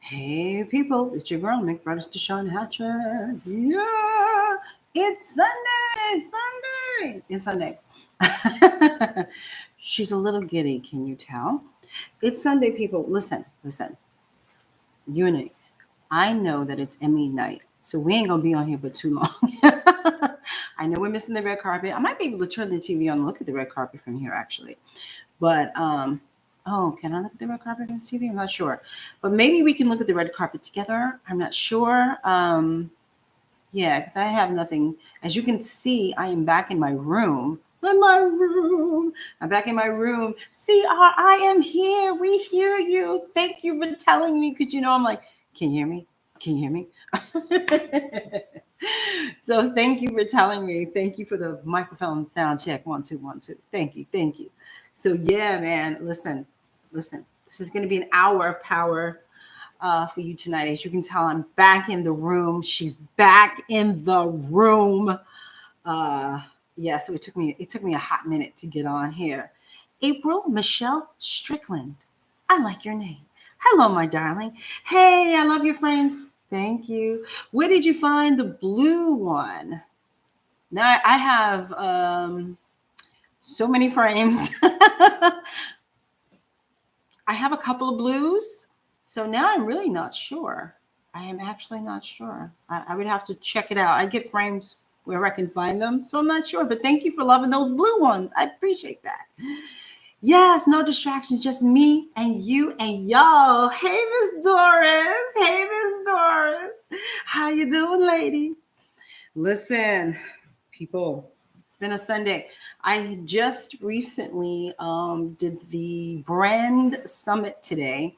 Hey people, it's your girl, Mick Brothers DeShawn Hatchet. Yeah, it's Sunday. It's Sunday. She's a little giddy, can you tell? It's Sunday, people. Listen. You and I know that it's Emmy night, so we ain't gonna be on here for too long. I know we're missing the red carpet. I might be able to turn the TV on and look at the red carpet from here, actually. But oh, can I look at the red carpet on TV? I'm not sure. But maybe we can look at the red carpet together. I'm not sure. Yeah, because I have nothing. As you can see, I am back in my room. I'm back in my room. CR, I am here. We hear you. Thank you for telling me. Because I'm like, can you hear me? Can you hear me? So thank you for telling me. Thank you for the microphone sound check. 1 2 1 2. Thank you. So yeah, man. Listen. This is going to be an hour of power for you tonight. As you can tell, I'm back in the room. She's back in the room. Yeah. So it took me a hot minute to get on here. April Michelle Strickland. I like your name. Hello, my darling. Hey, I love your friends. Thank you. Where did you find the blue one? Now I have so many frames. I have a couple of blues. So now I'm really not sure. I am actually not sure. I would have to check it out. I get frames where I can find them. So I'm not sure. But thank you for loving those blue ones. I appreciate that. Yes, no distractions, just me and you and y'all. Hey, Miss Doris. How you doing, lady? Listen, people, it's been a Sunday. I just recently did the brand summit today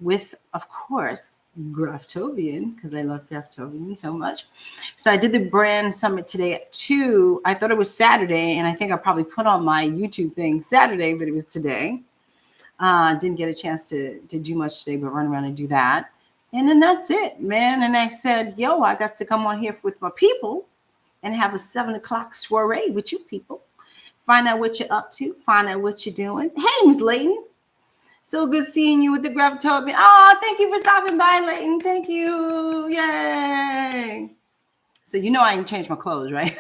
with, of course, Graftovian, because I love Graftovian so much. So I did the brand summit today at 2. I thought it was Saturday, and I think I probably put on my YouTube thing Saturday, but it was today. Didn't get a chance to do much today, but run around and do that. And then that's it, man. And I said, yo, I got to come on here with my people and have a 7 o'clock soiree with you people. Find out what you're up to. Find out what you're doing. Hey, Miss Layton. So good seeing you with the Gravitopian. Oh, thank you for stopping by, Layton. Thank you. Yay. So I ain't changed my clothes, right?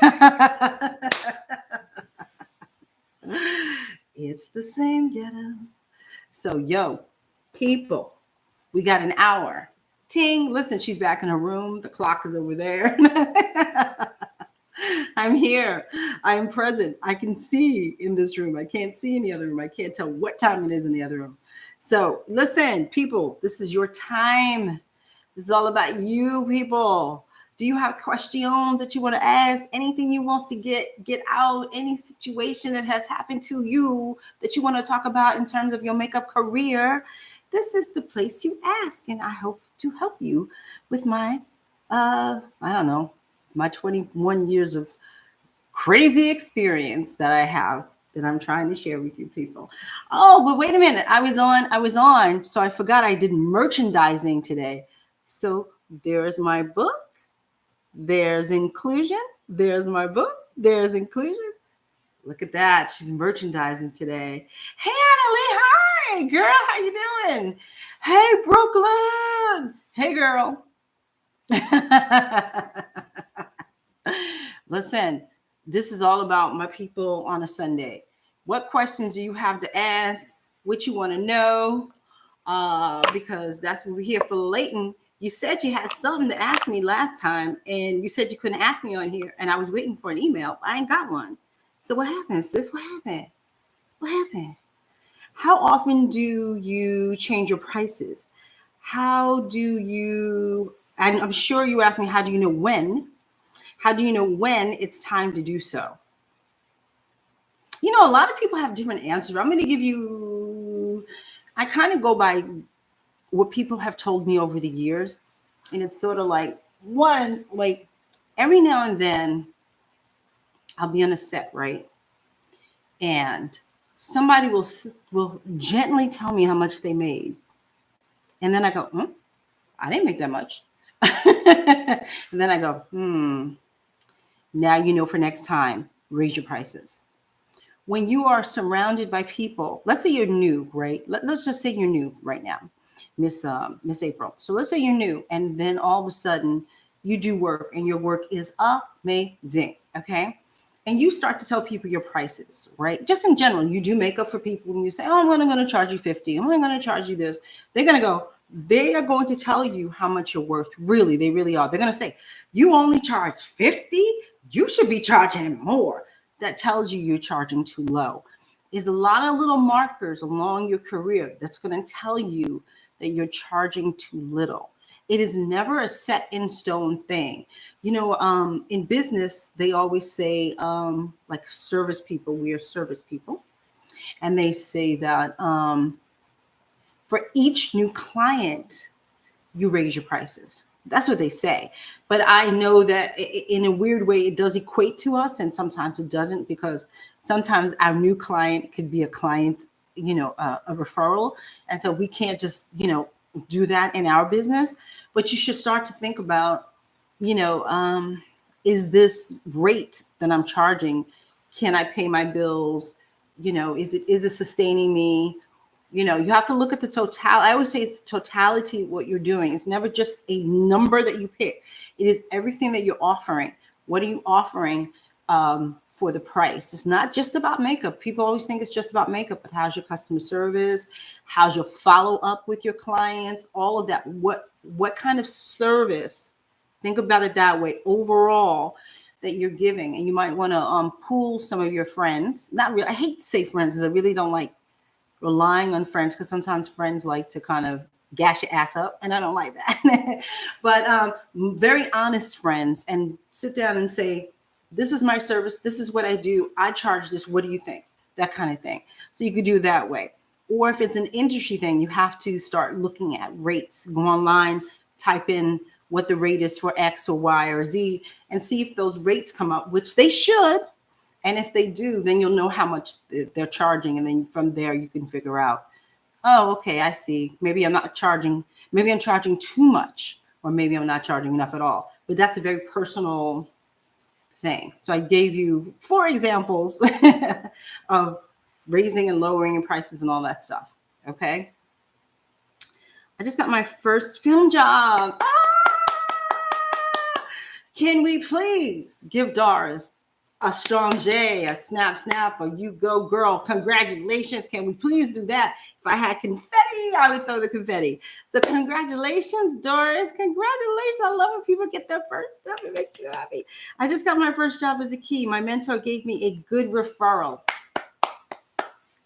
It's the same ghetto. So, yo, people, we got an hour. Ting, listen, she's back in her room. The clock is over there. I'm here. I'm present. I can see in this room. I can't see in the other room. I can't tell what time it is in the other room. So listen, people, this is your time. This is all about you, people. Do you have questions that you want to ask? Anything you want to get out? Any situation that has happened to you that you want to talk about in terms of your makeup career? This is the place you ask, and I hope to help you with my, I don't know, my 21 years of crazy experience that I have that I'm trying to share with you people. Oh, but wait a minute. I was on. So I forgot I did merchandising today. So there's my book. There's inclusion. There's my book. There's inclusion. Look at that. She's merchandising today. Hey, Annalie. Hi, girl. How you doing? Hey, Brooklyn. Hey, girl. Listen, this is all about my people on a Sunday. What questions do you have to ask? What you want to know? Because that's what we're here for. Layton, you said you had something to ask me last time, and you said you couldn't ask me on here, and I was waiting for an email. I ain't got one. So what happened, sis? What happened? How often do you change your prices? How do you, and I'm sure you asked me, how do you know when? How do you know when it's time to do so? A lot of people have different answers. I'm going to give you, I kind of go by what people have told me over the years. And it's sort of like, one, like every now and then I'll be on a set, right? And somebody will gently tell me how much they made. And then I go, I didn't make that much. And then I go, now you know for next time, raise your prices. When you are surrounded by people, let's say you're new, right? Let's just say you're new right now. Miss April. So let's say you're new, and then all of a sudden you do work, and your work is amazing. Okay. And you start to tell people your prices, right? Just in general, you do makeup for people, and you say, "Oh, I'm going to charge you 50. I'm going to charge you this." They're going to go. They are going to tell you how much you're worth. Really, they really are. They're going to say, "You only charge 50. You should be charging more." That tells you you're charging too low. Is a lot of little markers along your career that's going to tell you that you're charging too little. It is never a set in stone thing. In business, they always say, like service people, we are service people. And they say that for each new client, you raise your prices. That's what they say. But I know that in a weird way, it does equate to us, and sometimes it doesn't, because sometimes our new client could be a client, a referral. And so we can't just, do that in our business. But you should start to think about, is this rate that I'm charging? Can I pay my bills? Is it sustaining me? You have to look at the total. I always say it's totality of what you're doing. It's never just a number that you pick. It is everything that you're offering. What are you offering for the price? It's not just about makeup. People always think it's just about makeup, but how's your customer service? How's your follow up with your clients? All of that. What kind of service? Think about it that way overall that you're giving. And you might want to pool some of your friends. Not really. I hate to say friends because I really don't like relying on friends, because sometimes friends like to kind of gas your ass up, and I don't like that. But very honest friends, and sit down and say, "This is my service. This is what I do. I charge this. What do you think?" That kind of thing. So you could do it that way. Or if it's an industry thing, you have to start looking at rates. Go online, type in what the rate is for X or Y or Z, and see if those rates come up, which they should. And if they do, then you'll know how much they're charging. And then from there, you can figure out, oh, okay, I see. Maybe I'm charging too much, or maybe I'm not charging enough at all. But that's a very personal thing. So I gave you 4 examples of raising and lowering prices and all that stuff. Okay. I just got my first film job. Can we please give Doris a strong J, a snap, a you go girl? Congratulations. Can we please do that? If I had confetti, I would throw the confetti. So congratulations, Doris. Congratulations. I love when people get their first stuff. It makes me happy. I just got my first job as a key. My mentor gave me a good referral.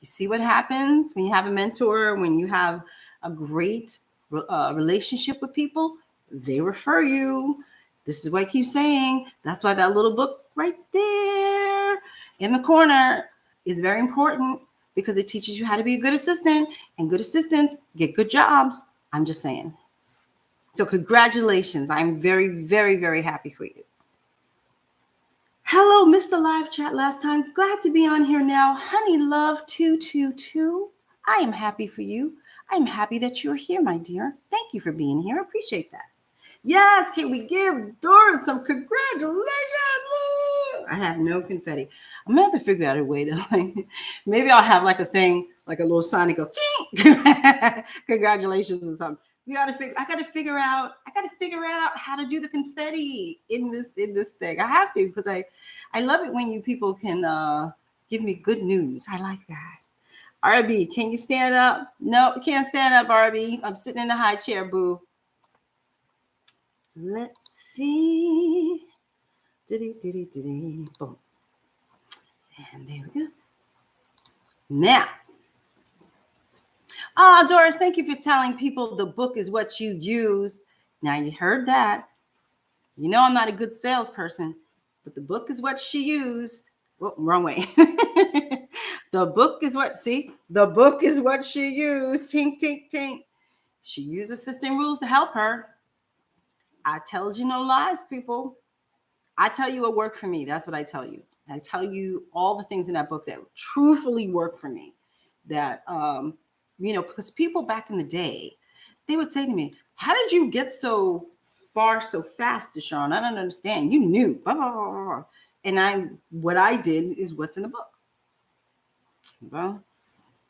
You see what happens when you have a mentor, when you have a great relationship with people, they refer you. This is what I keep saying. That's why that little book right there in the corner is very important, because it teaches you how to be a good assistant, and good assistants get good jobs. I'm just saying. So congratulations. I'm very, very, very happy for you. Hello, Mr. Live Chat last time. Glad to be on here now. Honey Love 222. I am happy for you. I'm happy that you're here, my dear. Thank you for being here. I appreciate that. Yes, can we give Doris some congratulations? I have no confetti. I'm gonna have to figure out a way to maybe I'll have like a thing, like a little sign that goes, congratulations or something. I gotta figure out how to do the confetti in this thing. I have to, because I love it when you people can give me good news. I like that. RB, can you stand up? No, can't stand up, RB. I'm sitting in a high chair, boo. Let's see. Boom. And there we go. Now. Doris, thank you for telling people the book is what you use. Now you heard that. You know I'm not a good salesperson, but the book is what she used. Oh, wrong way. The book is what she used. Tink, tink, tink. She used assistant rules to help her. I tells you no lies, people. I tell you what worked for me. That's what I tell you. I tell you all the things in that book that truthfully work for me. That, because people back in the day, they would say to me, "How did you get so far so fast, DeShawn? I don't understand. You knew." Blah, blah, blah, blah. And what I did is what's in the book. Well,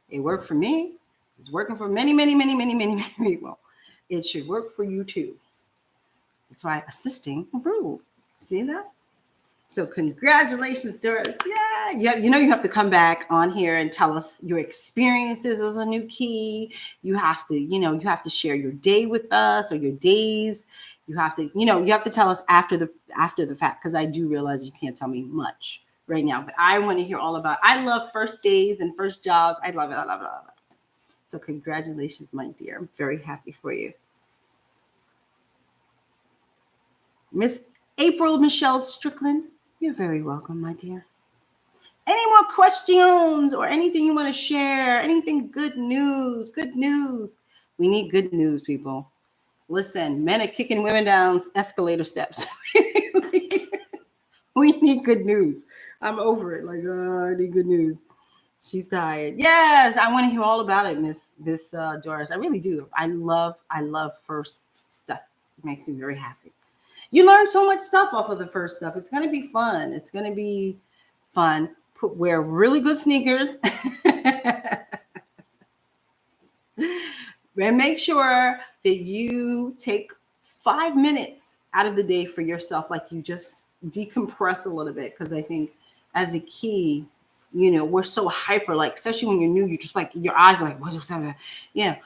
it worked for me. It's working for many, many, many, many, many, many people. It should work for you too. That's why assisting approved. See that? So congratulations, Doris. Yeah, you have to come back on here and tell us your experiences as a new key. You have to, you have to share your day with us or your days. You have to, you have to tell us after the fact, because I do realize you can't tell me much right now. But I want to hear all about. I love first days and first jobs. I love it. I love it. I love it. So congratulations, my dear. I'm very happy for you. Miss April Michelle Strickland, you're very welcome, my dear. Any more questions or anything you want to share? Anything good news? Good news. We need good news, people. Listen, men are kicking women down escalator steps. We need good news. I'm over it. Like, I need good news. She's tired. Yes, I want to hear all about it, Miss Doris. I really do. I love first stuff. It makes me very happy. You learn so much stuff off of the first stuff. It's going to be fun. It's going to be fun. Wear really good sneakers. And make sure that you take 5 minutes out of the day for yourself. Like, you just decompress a little bit. Because I think as a key, we're so hyper, like, especially when you're new, you're just like, your eyes are like, what's that? Yeah.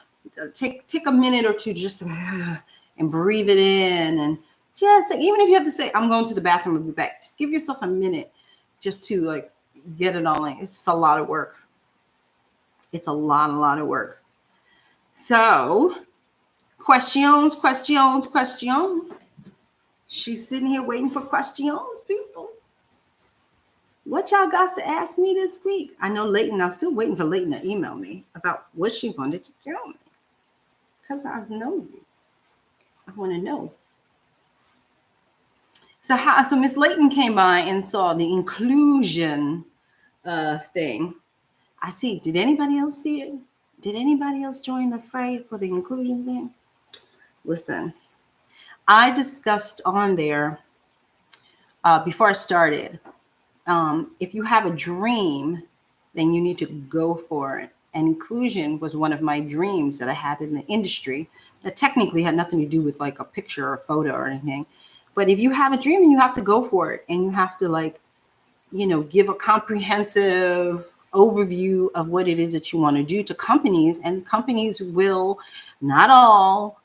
Take a minute or two just and breathe it in. And just even if you have to say, I'm going to the bathroom and be back, just give yourself a minute just to like get it all in. It's just a lot of work. It's a lot of work. So, questions. She's sitting here waiting for questions, people. What y'all got to ask me this week? I know Leighton, I'm still waiting for Leighton to email me about what she wanted to tell me. Because I was nosy. I want to know. So Miss Leighton came by and saw the inclusion thing. I see. Did anybody else see it? Did anybody else join the fray for the inclusion thing? Listen, I discussed on there before I started, if you have a dream, then you need to go for it. And inclusion was one of my dreams that I had in the industry that technically had nothing to do with like a picture or a photo or anything. But if you have a dream, then you have to go for it. And you have to give a comprehensive overview of what it is that you want to do to companies. And companies will, not all,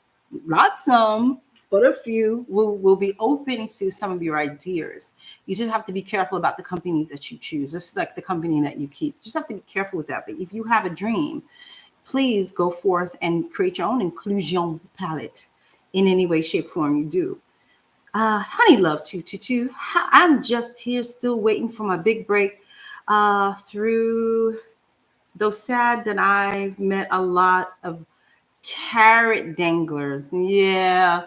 not some, but a few will be open to some of your ideas. You just have to be careful about the companies that you choose. This is like the company that you keep. You just have to be careful with that. But if you have a dream, please go forth and create your own inclusion palette in any way, shape, form you do. Honey Love 222. I'm just here still waiting for my big break. Though sad that I've met a lot of carrot danglers. Yeah.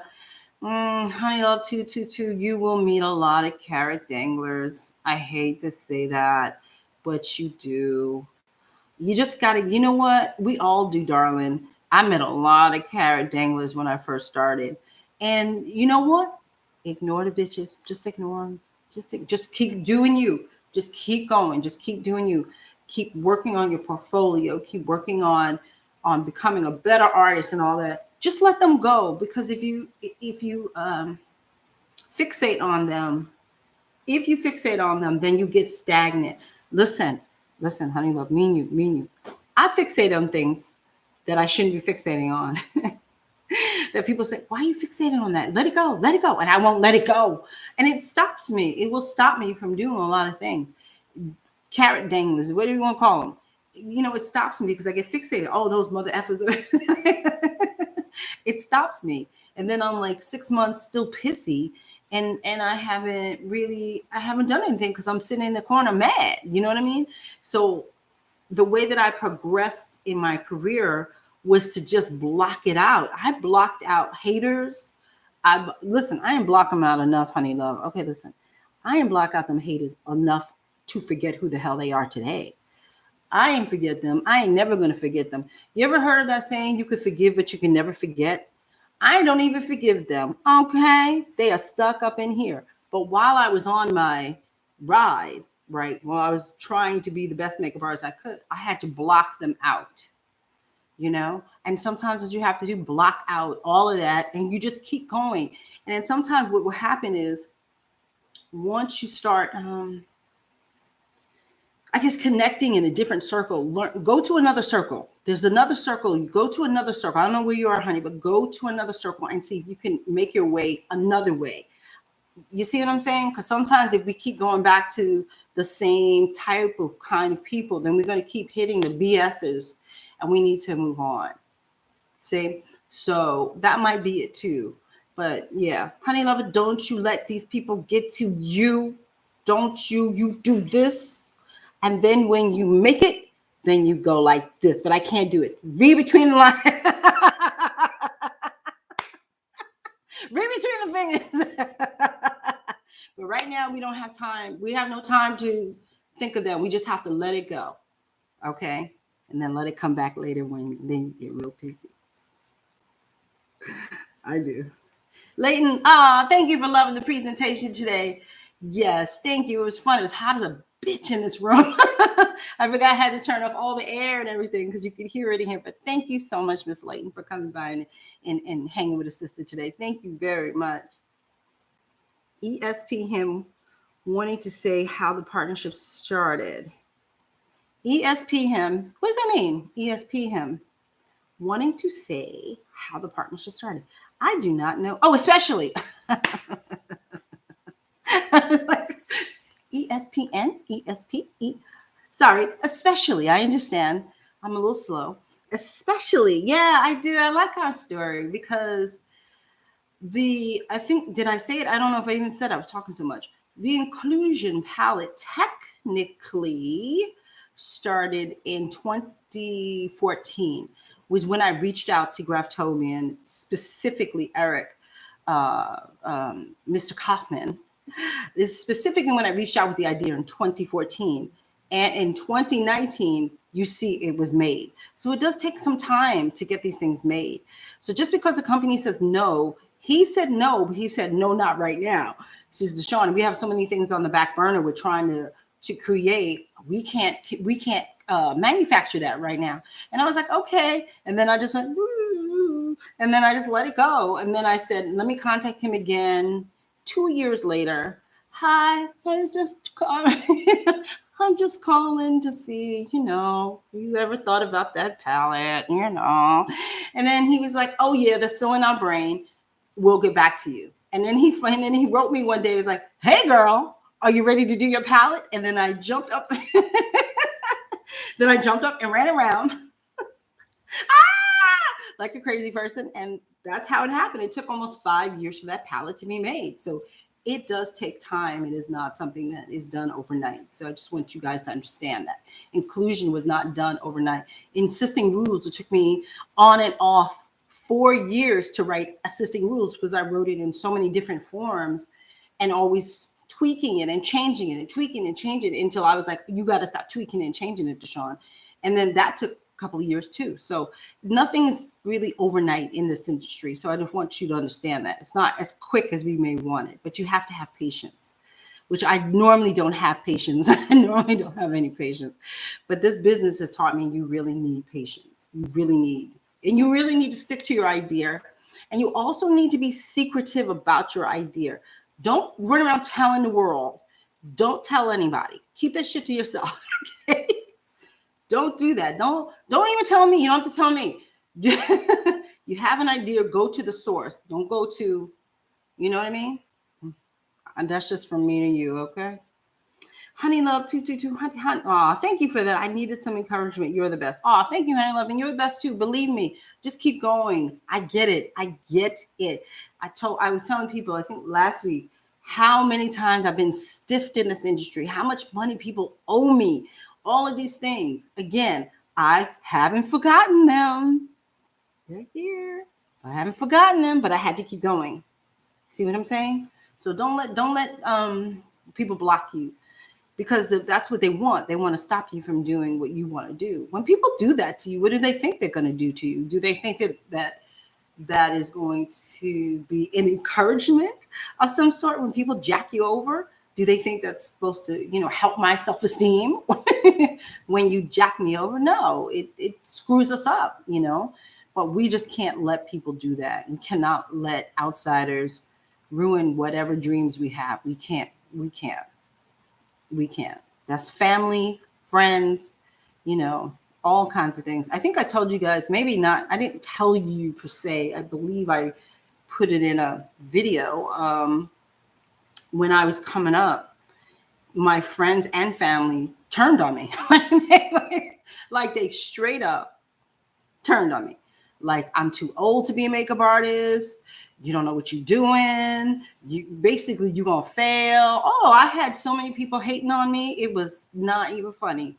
Honey Love 222, you will meet a lot of carrot danglers. I hate to say that, but you do. You just got to, you know what? We all do, darling. I met a lot of carrot danglers when I first started. And you know what? Ignore the bitches. Just ignore them. Just keep doing you. Just keep going. Just keep doing you. Keep working on your portfolio. Keep working on becoming a better artist and all that. Just let them go, because if you fixate on them, then you get stagnant. Listen, honey love, mean you. I fixate on things that I shouldn't be fixating on. That people say, why are you fixating on that? Let it go. And I won't let it go. And it stops me. It will stop me from doing a lot of things. Carrot danglers, what do you want to call them? It stops me because I get fixated. Oh, those mother effers. It stops me. And then I'm like 6 months still pissy. And I haven't done anything because I'm sitting in the corner mad. You know what I mean? So the way that I progressed in my career was to just block it out. I blocked out haters. I ain't block them out enough, honey love. Okay, listen. I ain't block out them haters enough to forget who the hell they are today. I ain't forget them. I ain't never going to forget them. You ever heard of that saying, you could forgive, but you can never forget? I don't even forgive them. Okay. They are stuck up in here. But while I was on my ride, right, while I was trying to be the best makeup artist I could, I had to block them out. you know? And sometimes what you have to do, block out all of that and you just keep going. And then sometimes what will happen is once you start, I guess, connecting in a different circle, go to another circle. There's another circle. You go to another circle. I don't know where you are, honey, but go to another circle and see if you can make your way another way. You see what I'm saying? Because sometimes if we keep going back to the same type of kind of people, then we're going to keep hitting the BSs and we need to move on. See? So that might be it too. But yeah, honey lover, don't you let these people get to you. Don't you do this. And then when you make it, then you go like this. But I can't do it. Read between the lines. Read between the fingers. But right now we don't have time. We have no time to think of that. We just have to let it go. Okay? And then let it come back later when then you get real pissy. I do. Leighton, thank you for loving the presentation today. Yes, thank you. It was fun. It was hot as a bitch in this room. I forgot I had to turn off all the air and everything because you could hear it in here. But thank you so much, Miss Leighton, for coming by and hanging with a sister today. Thank you very much. ESP him wanting to say how the partnership started. ESP him, what does that mean? ESP him wanting to say how the partnership started. I do not know. Oh, especially. Like, ESPN, ESP. Sorry, especially. I understand. I'm a little slow. Especially. Yeah, I do. I like our story because I think, did I say it? I don't know if I even said it. I was talking so much. The inclusion palette technically started in 2014, was when I reached out to Graftobian, specifically Eric, Mr. Kaufman. This is specifically when I reached out with the idea in 2014. And in 2019, you see it was made. So it does take some time to get these things made. So just because a company says no, he said no, but he said no, not right now. He says, DeShawn, we have so many things on the back burner we're trying to create. We can't manufacture that right now. And I was like, okay. And then I just went, woo, and then I just let it go. And then I said, let me contact him again 2 years later. Hi, I'm just calling to see, you ever thought about that palette, And then he was like, oh yeah, that's still in our brain. We'll get back to you. And then he wrote me one day. He was like, hey girl, are you ready to do your palette? And then I jumped up. Then I jumped up and ran around like a crazy person. And that's how it happened. It took almost 5 years for that palette to be made. So it does take time. It is not something that is done overnight. So I just want you guys to understand that. Inclusion was not done overnight. Insisting rules, it took me on and off 4 years to write assisting rules because I wrote it in so many different forms and always tweaking it and changing it and tweaking and changing it until I was like, you got to stop tweaking and changing it, DeShawn. And then that took a couple of years too. So nothing is really overnight in this industry. So I just want you to understand that it's not as quick as we may want it, but you have to have patience, which I normally don't have patience. I normally don't have any patience, but this business has taught me you really need patience. You really need to stick to your idea. And you also need to be secretive about your idea. Don't run around telling the world. Don't tell anybody. Keep that shit to yourself. Okay? Don't do that. Don't even tell me. You don't have to tell me. You have an idea, go to the source. Don't go to, you know what I mean? And that's just from me to you, okay? Honey Love 222, honey. Aw, thank you for that. I needed some encouragement. You're the best. Aw, thank you, Honey Love, and you're the best too. Believe me. Just keep going. I get it. I was telling people, I think last week, how many times I've been stiffed in this industry, how much money people owe me, all of these things. Again, I haven't forgotten them. They're here. I haven't forgotten them, but I had to keep going. See what I'm saying? So don't let people block you, because that's what they want. They want to stop you from doing what you want to do. When people do that to you, what do they think they're going to do to you? Do they think that is going to be an encouragement of some sort when people jack you over? Do they think that's supposed to, help my self-esteem when you jack me over? No, it screws us up, but we just can't let people do that. We cannot let outsiders ruin whatever dreams we have. We can't. That's family, friends, all kinds of things. I think I told you guys, maybe not, I didn't tell you per se. I believe I put it in a video. When I was coming up, my friends and family turned on me. Like they straight up turned on me. Like, I'm too old to be a makeup artist. You don't know what you're doing. You're gonna fail. Oh, I had so many people hating on me. It was not even funny.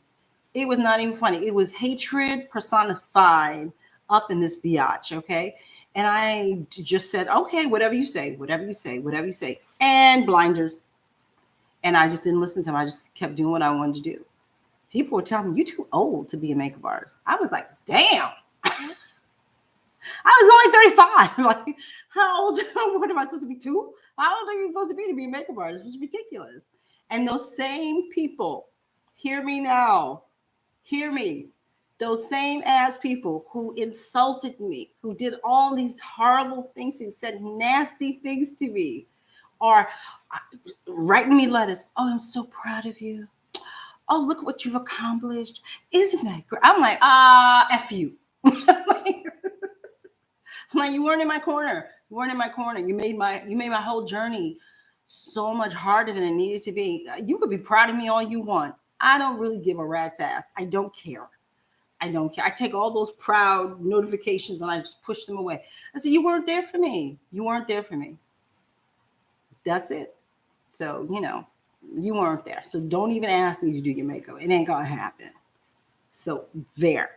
It was not even funny. It was hatred personified up in this biatch, okay? And I just said, okay, whatever you say, whatever you say, whatever you say. And blinders. And I just didn't listen to them. I just kept doing what I wanted to do. People were telling me, you're too old to be a makeup artist. I was like, damn. I was only 35. Like, how old? What am I supposed to be, 2? How old are you supposed to be a makeup artist? It was ridiculous. And those same people, hear me now, hear me. Those same ass people who insulted me, who did all these horrible things, who said nasty things to me, are writing me letters. Oh, I'm so proud of you. Oh, look what you've accomplished. Isn't that great? I'm like, F you. I'm like, you weren't in my corner. You weren't in my corner. You made my whole journey so much harder than it needed to be. You could be proud of me all you want. I don't really give a rat's ass. I don't care. I don't care. I take all those proud notifications and I just push them away. I said, you weren't there for me. You weren't there for me. That's it. So, you weren't there. So don't even ask me to do your makeup. It ain't gonna happen. So there.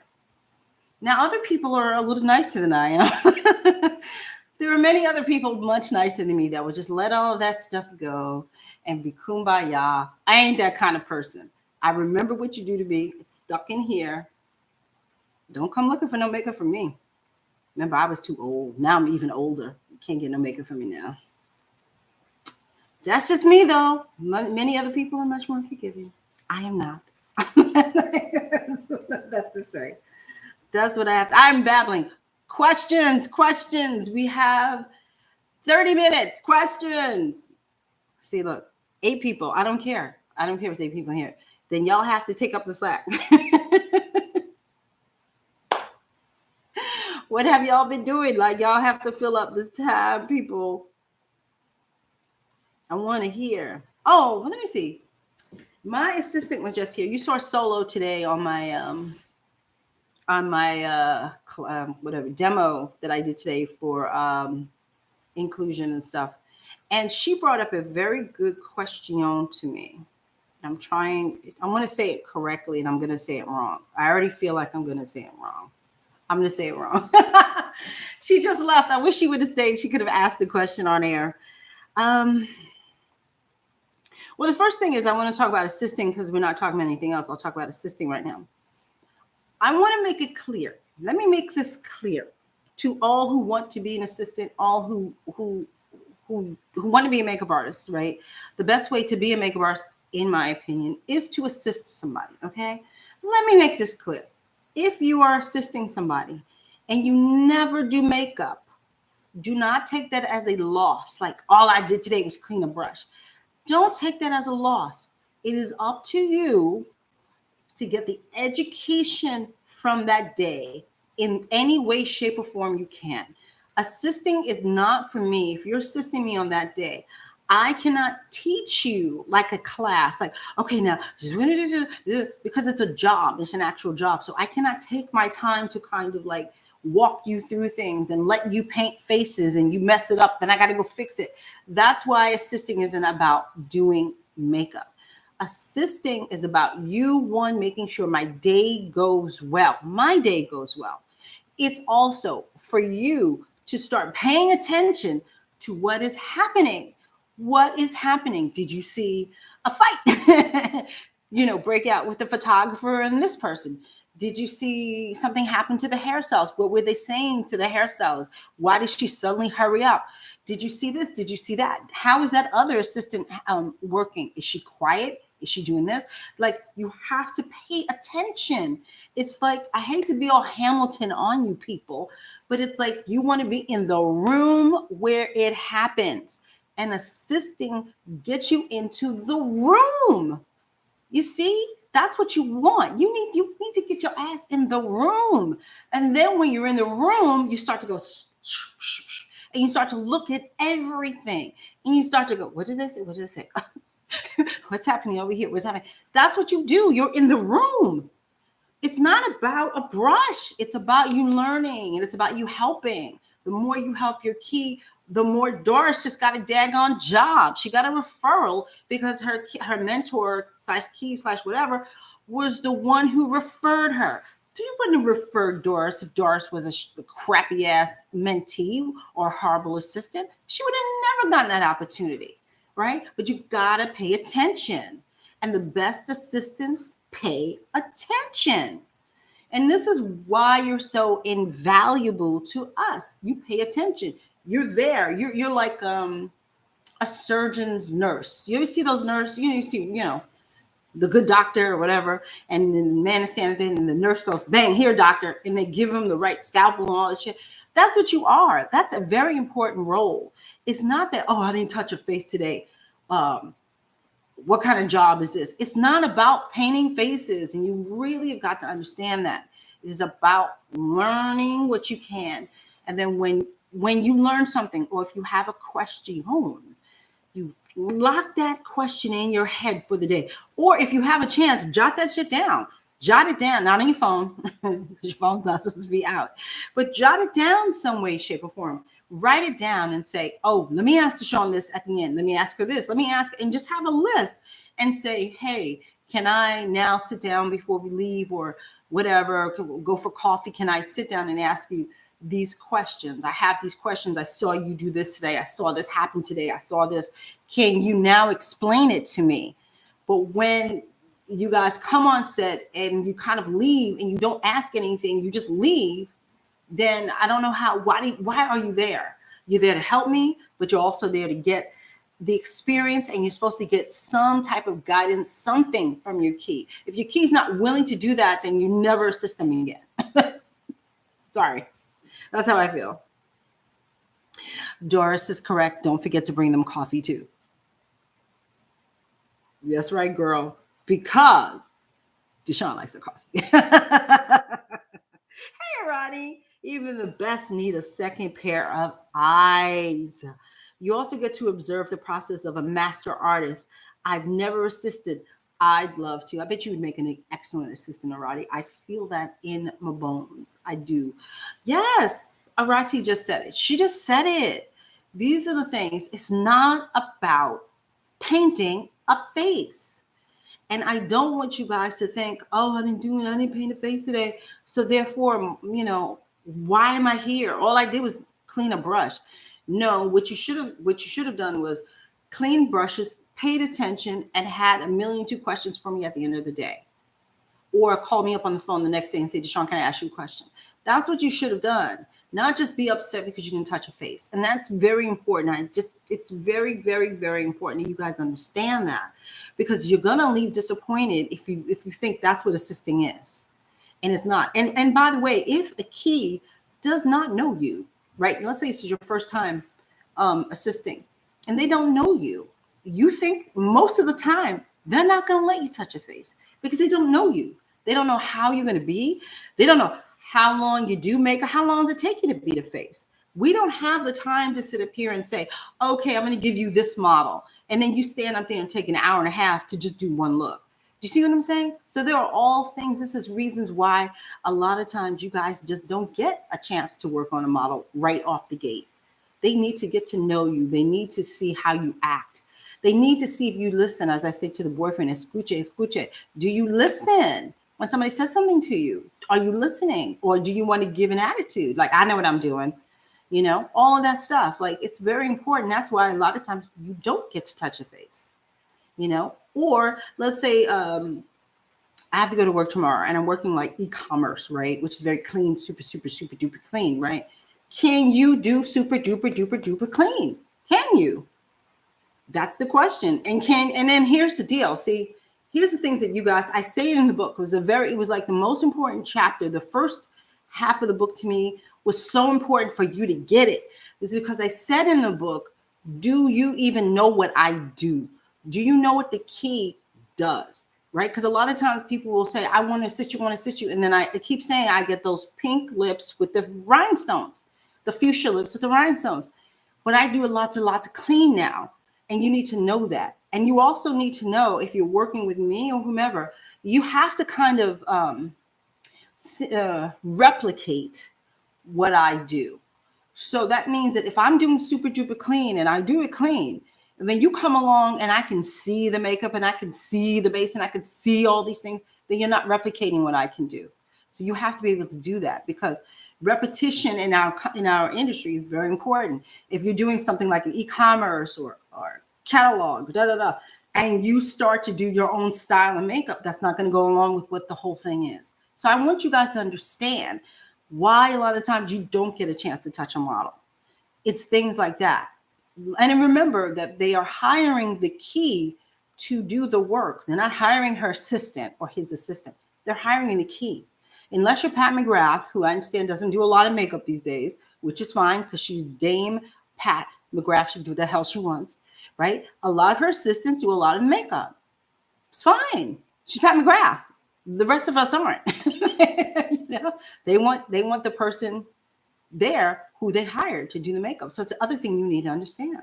Now, other people are a little nicer than I am. There are many other people much nicer than me that will just let all of that stuff go and be kumbaya. I ain't that kind of person. I remember what you do to me. It's stuck in here. Don't come looking for no makeup from me. Remember, I was too old. Now I'm even older. You can't get no makeup from me now. That's just me, though. Many other people are much more forgiving. I am not. That's what I have to say. That's what I have to. I'm babbling. Questions. We have 30 minutes. Questions. See, look, 8 people. I don't care. I don't care if it's 8 people here. Then y'all have to take up the slack. What have y'all been doing? Like, y'all have to fill up this time, people. I want to hear. Oh, let me see. My assistant was just here. You saw Solo today on my whatever demo that I did today for inclusion and stuff. And she brought up a very good question to me. I want to say it correctly and I'm going to say it wrong. I already feel like I'm going to say it wrong. I'm going to say it wrong. She just left. I wish she would have stayed. She could have asked the question on air. Well, the first thing is I want to talk about assisting because we're not talking about anything else. I'll talk about assisting right now. I want to make it clear. Let me make this clear to all who want to be an assistant, all who want to be a makeup artist, right? The best way to be a makeup artist, in my opinion, is to assist somebody, okay? Let me make this clear. If you are assisting somebody and you never do makeup, do not take that as a loss. Like, all I did today was clean a brush. Don't take that as a loss. It is up to you to get the education from that day in any way, shape, or form you can. Assisting is not for me. If you're assisting me on that day, I cannot teach you like a class, like, okay, now, because it's a job, it's an actual job. So I cannot take my time to kind of like walk you through things and let you paint faces and you mess it up, then I got to go fix it. That's why assisting isn't about doing makeup. Assisting is about you, making sure my day goes well. My day goes well. It's also for you to start paying attention to what is happening. What is happening? Did you see a fight, break out with the photographer and this person? Did you see something happen to the hairstyles? What were they saying to the hairstylist? Why did she suddenly hurry up? Did you see this? Did you see that? How is that other assistant working? Is she quiet? Is she doing this? Like, you have to pay attention. It's like, I hate to be all Hamilton on you people, but it's like you want to be in the room where it happens. And assisting gets you into the room. You see, that's what you want. You need to get your ass in the room. And then when you're in the room, you start to go and you start to look at everything. And you start to go, what did I say? What did I say? What's happening over here? What's happening? That's what you do. You're in the room. It's not about a brush. It's about you learning, and it's about you helping. The more you help your key, the more Doris just got a daggone job. She got a referral because her mentor / key / whatever was the one who referred her. She wouldn't have referred Doris if Doris was a crappy ass mentee or horrible assistant. She would have never gotten that opportunity, right? But you gotta pay attention. And the best assistants pay attention. And this is why you're so invaluable to us. You pay attention. You're there. You're like a surgeon's nurse. You ever see those nurses? You see, the good doctor or whatever, and then the man is standing there, and the nurse goes, bang, here, doctor, and they give him the right scalpel and all that shit. That's what you are. That's a very important role. It's not that, oh, I didn't touch a face today. What kind of job is this? It's not about painting faces, and you really have got to understand that. It is about learning what you can. And then when you learn something, or if you have a question, you lock that question in your head for the day. Or if you have a chance, jot that shit down. Jot it down, not on your phone, because your phone's not supposed to be out. But jot it down some way, shape, or form. Write it down and say, oh, let me ask DeShawn this at the end. Let me ask her this. Let me ask, and just have a list and say, hey, can I now sit down before we leave or whatever, go for coffee? Can I sit down and ask you these questions? I have these questions. I saw you do this today. I saw this happen today. I saw this. Can you now explain it to me? But when you guys come on set and you kind of leave and you don't ask anything, you just leave, then I don't know why are you there? You're there to help me, but you're also there to get the experience, and you're supposed to get some type of guidance, something from your key. If your key's not willing to do that, then you never assist them again. Sorry. That's how I feel. Doris is correct. Don't forget to bring them coffee too. That's right, girl. Because DeShawn likes the coffee. Hey, Ronnie. Even the best need a second pair of eyes. You also get to observe the process of a master artist. I've never assisted. I'd love to. I bet you would make an excellent assistant, Arati. I feel that in my bones. I do. Yes, Arati just said it. She just said it. These are the things. It's not about painting a face. And I don't want you guys to think, oh, I didn't paint a face today. So therefore, why am I here? All I did was clean a brush. No, what you should have done was clean brushes, paid attention, and had 1,000,002 questions for me at the end of the day. Or call me up on the phone the next day and say, DeShawn, can I ask you a question? That's what you should have done. Not just be upset because you didn't touch a face. And that's very important. It's very, very, very important that you guys understand that, because you're going to leave disappointed if you think that's what assisting is. And it's not. And by the way, if a key does not know you, right? Let's say this is your first time assisting and they don't know you. You think most of the time they're not going to let you touch a face because they don't know you. They don't know how you're going to be. They don't know how long you do makeup. How long does it take you to beat a face? We don't have the time to sit up here and say, okay, I'm going to give you this model. And then you stand up there and take an hour and a half to just do one look. Do you see what I'm saying? So there are all things. This is reasons why a lot of times you guys just don't get a chance to work on a model right off the gate. They need to get to know you. They need to see how you act. They need to see if you listen. As I say to the boyfriend, escuche. Do you listen when somebody says something to you? Are you listening? Or do you want to give an attitude? Like, I know what I'm doing. All of that stuff. Like, it's very important. That's why a lot of times you don't get to touch a face, Or let's say I have to go to work tomorrow and I'm working like e-commerce, right? Which is very clean, super, super, super duper clean, right? Can you do super duper duper duper clean? Can you? That's the question. And then here's the deal. See, here's the things that you guys, I say it in the book. It was like the most important chapter. The first half of the book to me was so important for you to get it. Is because I said in the book, do you even know what I do? Do you know what the key does? Right? Because a lot of times people will say, I want to assist you. And then I keep saying I get those pink lips with the rhinestones, the fuchsia lips with the rhinestones. But I do lots and lots of clean now. And you need to know that. And you also need to know, if you're working with me or whomever, you have to kind of replicate what I do. So that means that if I'm doing super duper clean and I do it clean, and then you come along and I can see the makeup and I can see the base and I can see all these things, then you're not replicating what I can do. So you have to be able to do that, because repetition in our industry is very important. If you're doing something like an e-commerce or catalog, and you start to do your own style of makeup, that's not going to go along with what the whole thing is. So I want you guys to understand why a lot of times you don't get a chance to touch a model. It's things like that. And remember that they are hiring the key to do the work. They're not hiring her assistant or his assistant. They're hiring the key. Unless you're Pat McGrath, who I understand doesn't do a lot of makeup these days, which is fine because she's Dame Pat McGrath. She can do what the hell she wants, right? A lot of her assistants do a lot of makeup. It's fine. She's Pat McGrath. The rest of us aren't. You know? They want the person there who they hired to do the makeup. So it's the other thing you need to understand.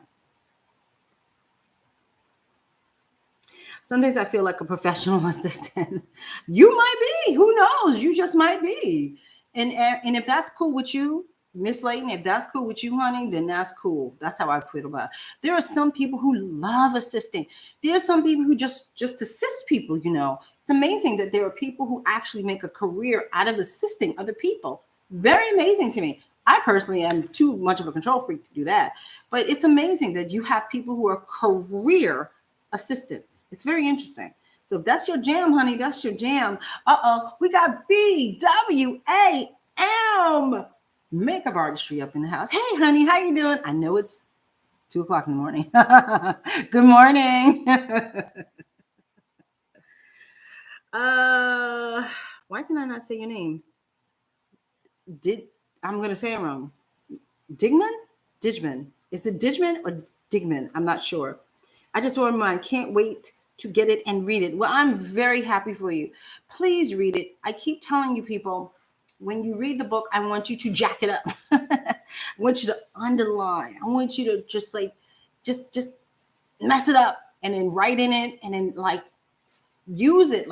Some days I feel like a professional assistant. You might be. Who knows? You just might be. And if that's cool with you, Miss Layton, if that's cool with you, honey, then that's cool. That's how I feel about it. There are some people who love assisting. There are some people who just assist people, you know. It's amazing that there are people who actually make a career out of assisting other people. Very amazing to me. I personally am too much of a control freak to do that. But it's amazing that you have people who are career assistants. It's very interesting. So if that's your jam, honey, that's your jam. We got BWAM makeup artistry up in the house. Hey, honey, how you doing? I know it's 2:00 in the morning. Good morning. Why can I not say your name? I'm going to say it wrong. Digman? Is it Digman or Digman? I'm not sure. I just want to remind, can't wait to get it and read it. Well, I'm very happy for you. Please read it. I keep telling you people, when you read the book, I want you to jack it up. I want you to underline. I want you to just mess it up and then write in it and then use it.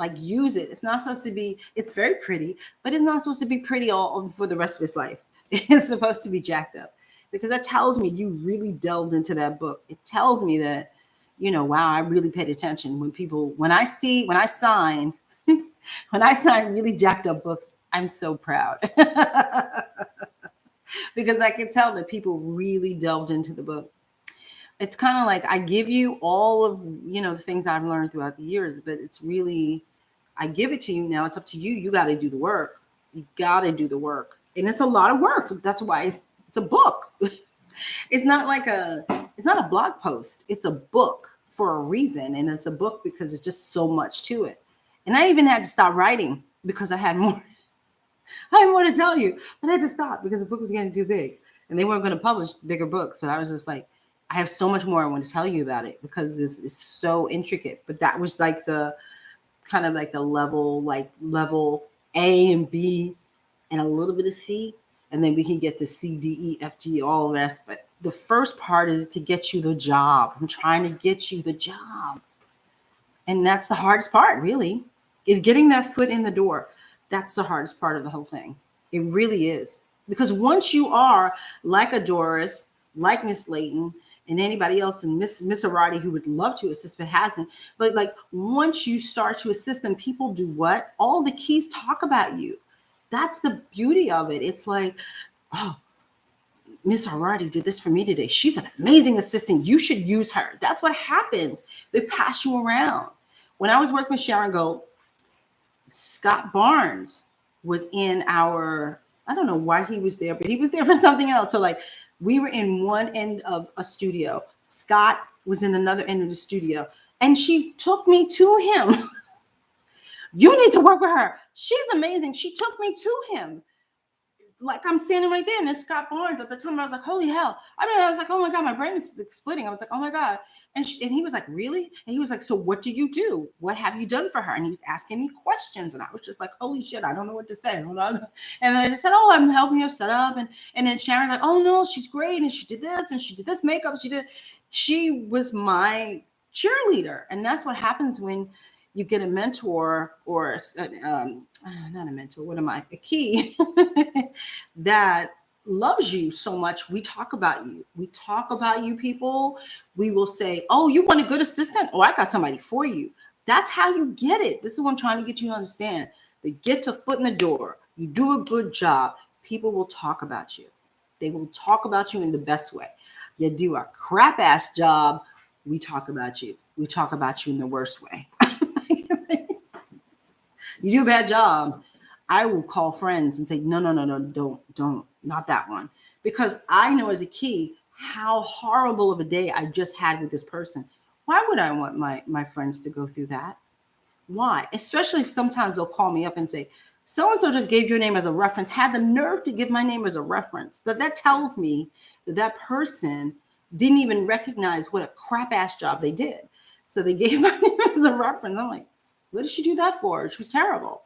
It's not supposed to be, it's very pretty, but it's not supposed to be pretty all for the rest of his life. It's supposed to be jacked up, because that tells me you really delved into that book. It tells me that, you know, wow, I really paid attention. When I sign really jacked up books, I'm so proud. Because I can tell that people really delved into the book. It's kind of like I give you all of, you know, the things I've learned throughout the years, but it's really, I give it to you. Now it's up to you. You got to do the work. You got to do the work. And it's a lot of work. That's why it's a book. It's not a blog post. It's a book for a reason. And it's a book because it's just so much to it. And I even had to stop writing because I had more to tell you, but I had to stop because the book was getting too big and they weren't going to publish bigger books. But I was just like, I have so much more I want to tell you about it because it's so intricate. But that was like the kind of like a level A and B and a little bit of C. And then we can get to C, D, E, F, G, all the rest. But the first part is to get you the job. I'm trying to get you the job. And that's the hardest part, really, is getting that foot in the door. That's the hardest part of the whole thing. It really is. Because once you are like a Doris, like Miss Layton, and anybody else, and Miss Arati, who would love to assist but hasn't, but like once you start to assist them, people do what? All the keys talk about you. That's the beauty of it. It's like, oh, Miss Arati did this for me today. She's an amazing assistant. You should use her. That's what happens. They pass you around. When I was working with Sharon Gold, Scott Barnes was in our, I don't know why he was there, but he was there for something else. So like we were in one end of a studio. Scott was in another end of the studio. And she took me to him. You need to work with her. She's amazing. She took me to him. Like I'm standing right there, and it's Scott Barnes. At the time, I was like, "Holy hell!" I was like, "Oh my god, my brain is splitting." I was like, "Oh my god!" And he was like, "Really?" And he was like, "So what do you do? What have you done for her?" And he was asking me questions, and I was just like, "Holy shit, I don't know what to say." And then I just said, "Oh, I'm helping her set up," and then Sharon's like, "Oh no, she's great, and she did this, and she did this makeup, She was my cheerleader, and that's what happens when you get a mentor or not a mentor, what am I? A key that loves you so much. We talk about you. We talk about you, people. We will say, oh, you want a good assistant? Oh, I got somebody for you. That's how you get it. This is what I'm trying to get you to understand. They get to foot in the door. You do a good job. People will talk about you. They will talk about you in the best way. You do a crap ass job, we talk about you. We talk about you in the worst way. You do a bad job, I will call friends and say, no, don't, not that one. Because I know as a key how horrible of a day I just had with this person. Why would I want my friends to go through that? Why? Especially if sometimes they'll call me up and say, so-and-so just gave your name as a reference, had the nerve to give my name as a reference. That tells me that person didn't even recognize what a crap ass job they did. So they gave my name as a reference. I'm like, what did she do that for? She was terrible.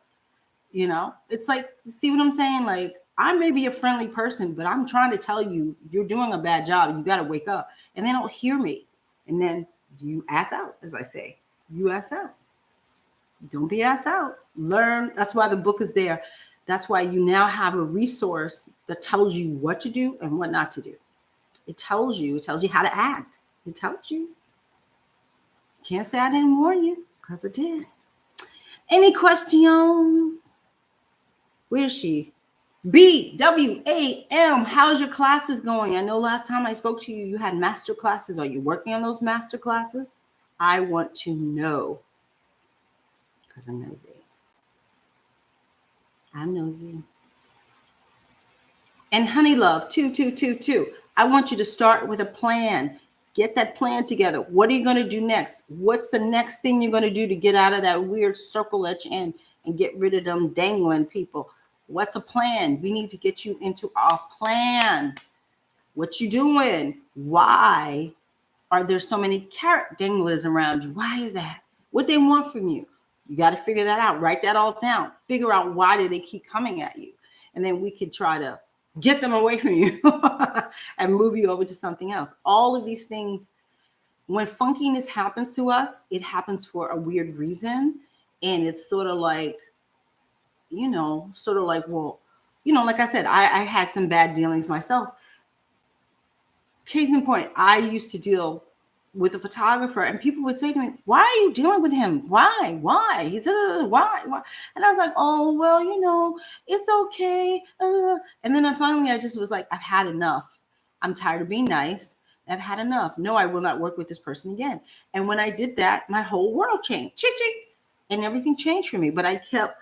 You know, it's like, see what I'm saying? Like, I may be a friendly person, but I'm trying to tell you, you're doing a bad job. You got to wake up. And they don't hear me. And then you ass out, as I say. You ass out. Don't be ass out. Learn. That's why the book is there. That's why you now have a resource that tells you what to do and what not to do. It tells you how to act. It tells you. Can't say I didn't warn you, because I did. Any questions? Where's she? BWAM. How's your classes going? I know last time I spoke to you, you had master classes. Are you working on those master classes? I want to know, because I'm nosy. I'm nosy. And honey love, 2222. I want you to start with a plan. Get that plan together. What are you going to do next? What's the next thing you're going to do to get out of that weird circle that you're in and get rid of them dangling people? What's a plan? We need to get you into our plan. What you doing? Why are there so many carrot danglers around you? Why is that? What they want from you? You got to figure that out. Write that all down. Figure out why do they keep coming at you. And then we could try to get them away from you and move you over to something else. All of these things, when funkiness happens to us, it happens for a weird reason. And it's sort of like, well, like I said, I had some bad dealings myself. Case in point, I used to deal with a photographer, and people would say to me, why are you dealing with him? Why? He said, why? And I was like, oh, well, it's okay. And then I just was like, I've had enough. I'm tired of being nice. I've had enough. No, I will not work with this person again. And when I did that, my whole world changed. Chick, and everything changed for me. But I kept,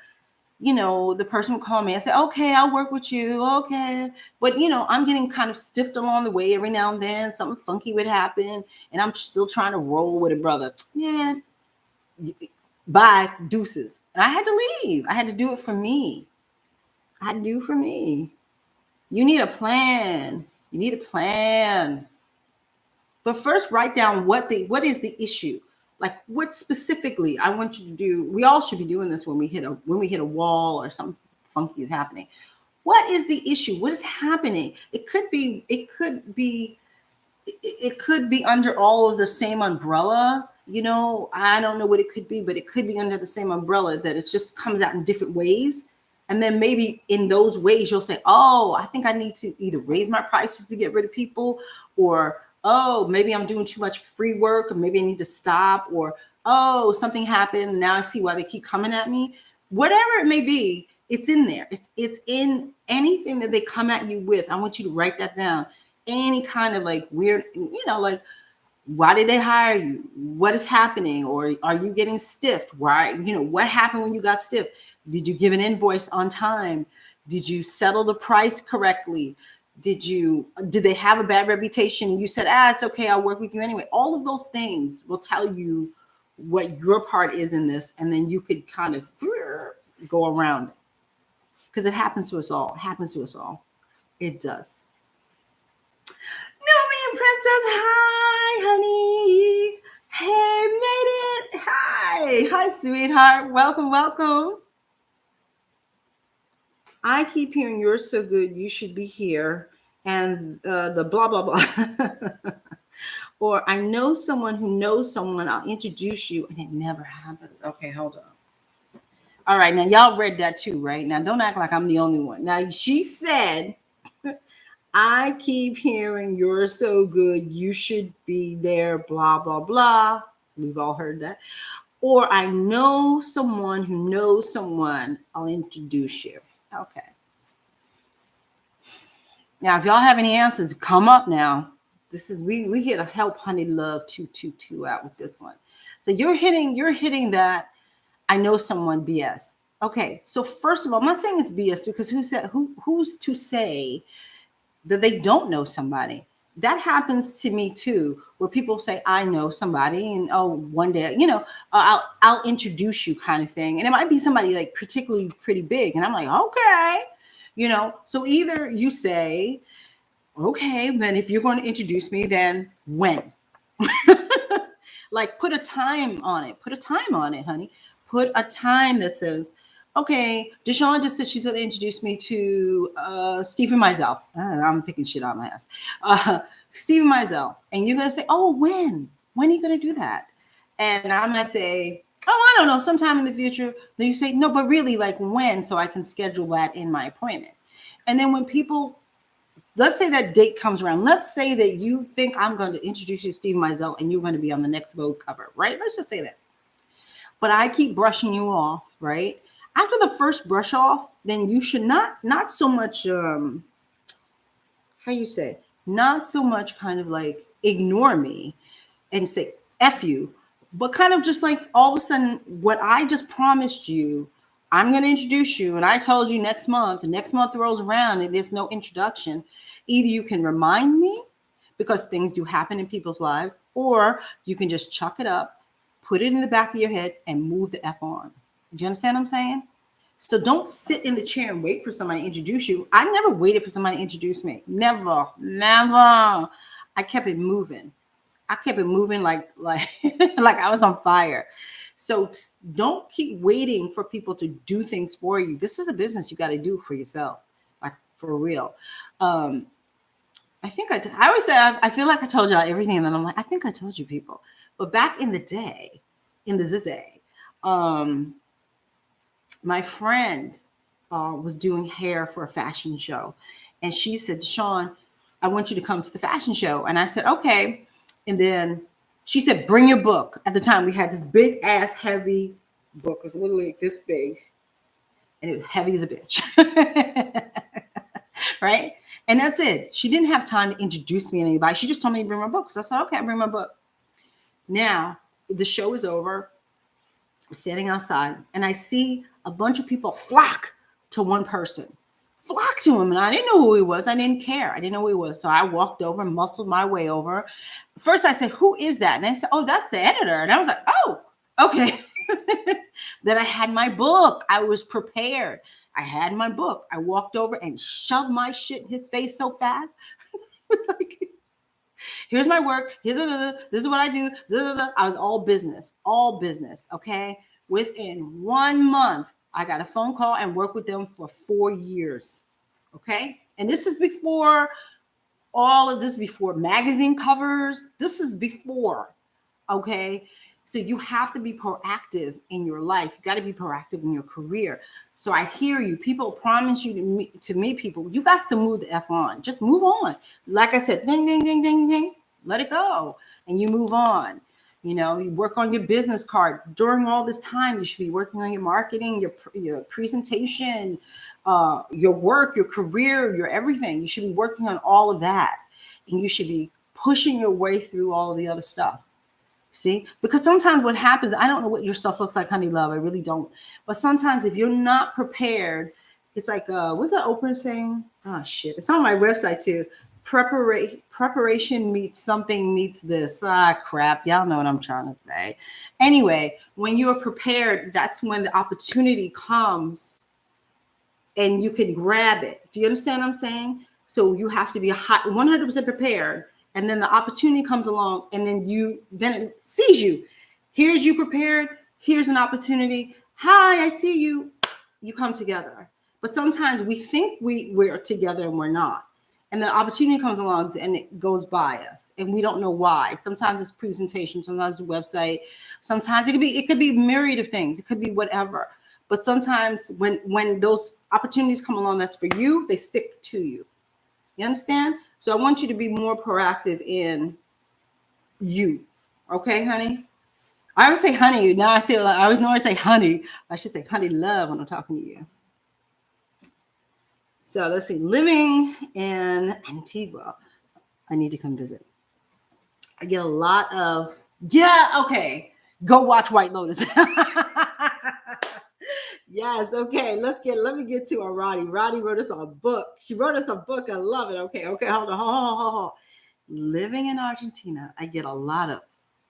the person would call me. I said, okay, I'll work with you. Okay. But, I'm getting kind of stiffed along the way every now and then. Something funky would happen. And I'm still trying to roll with a brother. Man, bye, deuces. And I had to leave. I had to do it for me. I had to do it for me. You need a plan. You need a plan. But first, write down what is the issue. Like, what specifically I want you to do. We all should be doing this when we hit a wall or something funky is happening. What is the issue? What is happening? It could be under all of the same umbrella. I don't know what it could be, but it could be under the same umbrella that it just comes out in different ways. And then maybe in those ways you'll say, oh, I think I need to either raise my prices to get rid of people, or oh, maybe I'm doing too much free work, or maybe I need to stop, or oh, something happened. Now I see why they keep coming at me. Whatever it may be, it's in there. It's in anything that they come at you with. I want you to write that down. Any kind of like weird, like, why did they hire you? What is happening? Or are you getting stiffed? Why, what happened when you got stiffed? Did you give an invoice on time? Did you settle the price correctly? Did they have a bad reputation? You said, it's okay, I'll work with you anyway. All of those things will tell you what your part is in this, and then you could kind of go around it. Because it happens to us all. It happens to us all. It does. Nomi Princess, hi, honey. Hey, made it. Hi, sweetheart. Welcome. I keep hearing you're so good, you should be here, and the blah blah blah. Or I know someone who knows someone, I'll introduce you, and it never happens. Okay, hold on. All right, now y'all read that too, right? Now don't act like I'm the only one. Now she said, I keep hearing you're so good, you should be there, blah blah blah. We've all heard that. Or I know someone who knows someone, I'll introduce you. Okay. Now, if y'all have any answers, come up now. This is we here to help Honey Love 222 out with this one. So you're hitting that I know someone BS. Okay, so first of all, I'm not saying it's BS because who's to say that they don't know somebody? That happens to me too, where people say I know somebody, and one day, I'll introduce you, kind of thing, and it might be somebody like particularly pretty big, and I'm like, okay, So either you say, okay, then if you're going to introduce me, then when? Like put a time on it. Put a time on it, honey. Put a time that says, okay, DeShawn just said she's going to introduce me to Stephen Mizell. I'm picking shit out of my ass. Stephen Mizell. And you're going to say, oh, when? When are you going to do that? And I'm going to say, oh, I don't know, sometime in the future. Then you say, no, but really, like when? So I can schedule that in my appointment. And then when people, let's say that date comes around. Let's say that you think I'm going to introduce you to Stephen Mizell and you're going to be on the next Vogue cover, right? Let's just say that. But I keep brushing you off, right? After the first brush off, then you should not so much, not so much kind of like ignore me and say F you, but kind of just like all of a sudden what I just promised you, I'm going to introduce you. And I told you next month rolls around and there's no introduction. Either you can remind me because things do happen in people's lives, or you can just chuck it up, put it in the back of your head and move the F on. Do you understand what I'm saying? So don't sit in the chair and wait for somebody to introduce you. I never waited for somebody to introduce me. Never. I kept it moving. like like I was on fire. So don't keep waiting for people to do things for you. This is a business you got to do for yourself, like for real. I think I always say I feel like I told y'all everything, and then I'm like, I think I told you people. But back in the day, in the Zizay, my friend was doing hair for a fashion show, and she said, Sean, I want you to come to the fashion show. And I said, okay. And then she said, bring your book. At the time, we had this big ass heavy book. It was literally like this big, and it was heavy as a bitch. Right? And that's it. She didn't have time to introduce me to anybody. She just told me to bring my book. So I said, okay, I'll bring my book. Now, the show is over. We're standing outside, and I see a bunch of people flock to one person. Flock to him, and I didn't know who he was. I didn't care. I didn't know who he was. So I walked over and muscled my way over. First, I said, who is that? And they said, oh, that's the editor. And I was like, oh, okay. Then I had my book. I was prepared. I had my book. I walked over and shoved my shit in his face so fast. It was like, here's my work. This is what I do. I was all business. Okay. Within 1 month, I got a phone call and worked with them for 4 years. Okay. And this is before all of this, before magazine covers. This is before. Okay. So you have to be proactive in your life. You got to be proactive in your career. So I hear you. People promise you to meet people. You got to move the F on. Just move on. Like I said, ding, ding, ding, ding, ding. Let it go. And you move on. You know, you work on your business card. During all this time, you should be working on your marketing, your presentation, your work, your career, your everything. You should be working on all of that. And you should be pushing your way through all of the other stuff. See, because sometimes what happens, I don't know what your stuff looks like, honey love. I really don't. But sometimes if you're not prepared, it's like, what's that Oprah saying? Oh, shit. It's on my website too. Preparation meets something meets this. Ah, crap. Y'all know what I'm trying to say. Anyway, when you are prepared, that's when the opportunity comes and you can grab it. Do you understand what I'm saying? So you have to be 100% prepared, and then the opportunity comes along, and then it sees you. Here's you prepared. Here's an opportunity. Hi, I see you. You come together. But sometimes we think we're together and we're not. And the opportunity comes along and it goes by us, and we don't know why. Sometimes it's presentation, sometimes it's a website, sometimes it could be a myriad of things. It could be whatever. But sometimes when those opportunities come along that's for you, they stick to you. You understand? So I want you to be more proactive in you. Okay, honey? I always say honey. Now I always know I say honey. I should say honey love when I'm talking to you. So let's see. Living in Antigua. I need to come visit. I get a lot of, yeah, okay. Go watch White Lotus. Yes, okay. Let me get to Roddy. Roddy wrote us a book. She wrote us a book. I love it. Okay, hold on. Living in Argentina, I get a lot of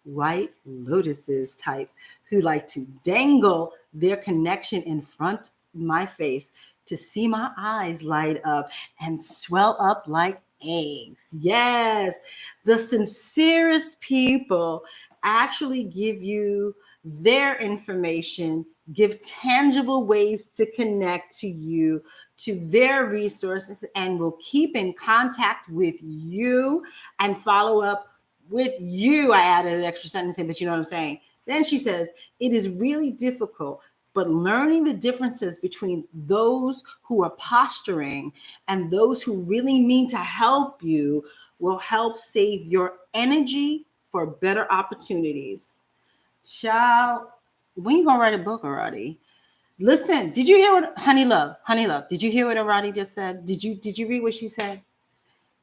White Lotuses types who like to dangle their connection in front of my face to see my eyes light up and swell up like eggs. Yes, the sincerest people actually give you their information, give tangible ways to connect to you, to their resources, and will keep in contact with you and follow up with you. I added an extra sentence in, but you know what I'm saying. Then she says, it is really difficult, but learning the differences between those who are posturing and those who really mean to help you will help save your energy for better opportunities. Child, when you gonna write a book already? Listen, did you hear what Honey Love? Honey Love, did you hear what Arati just said? Did you read what she said?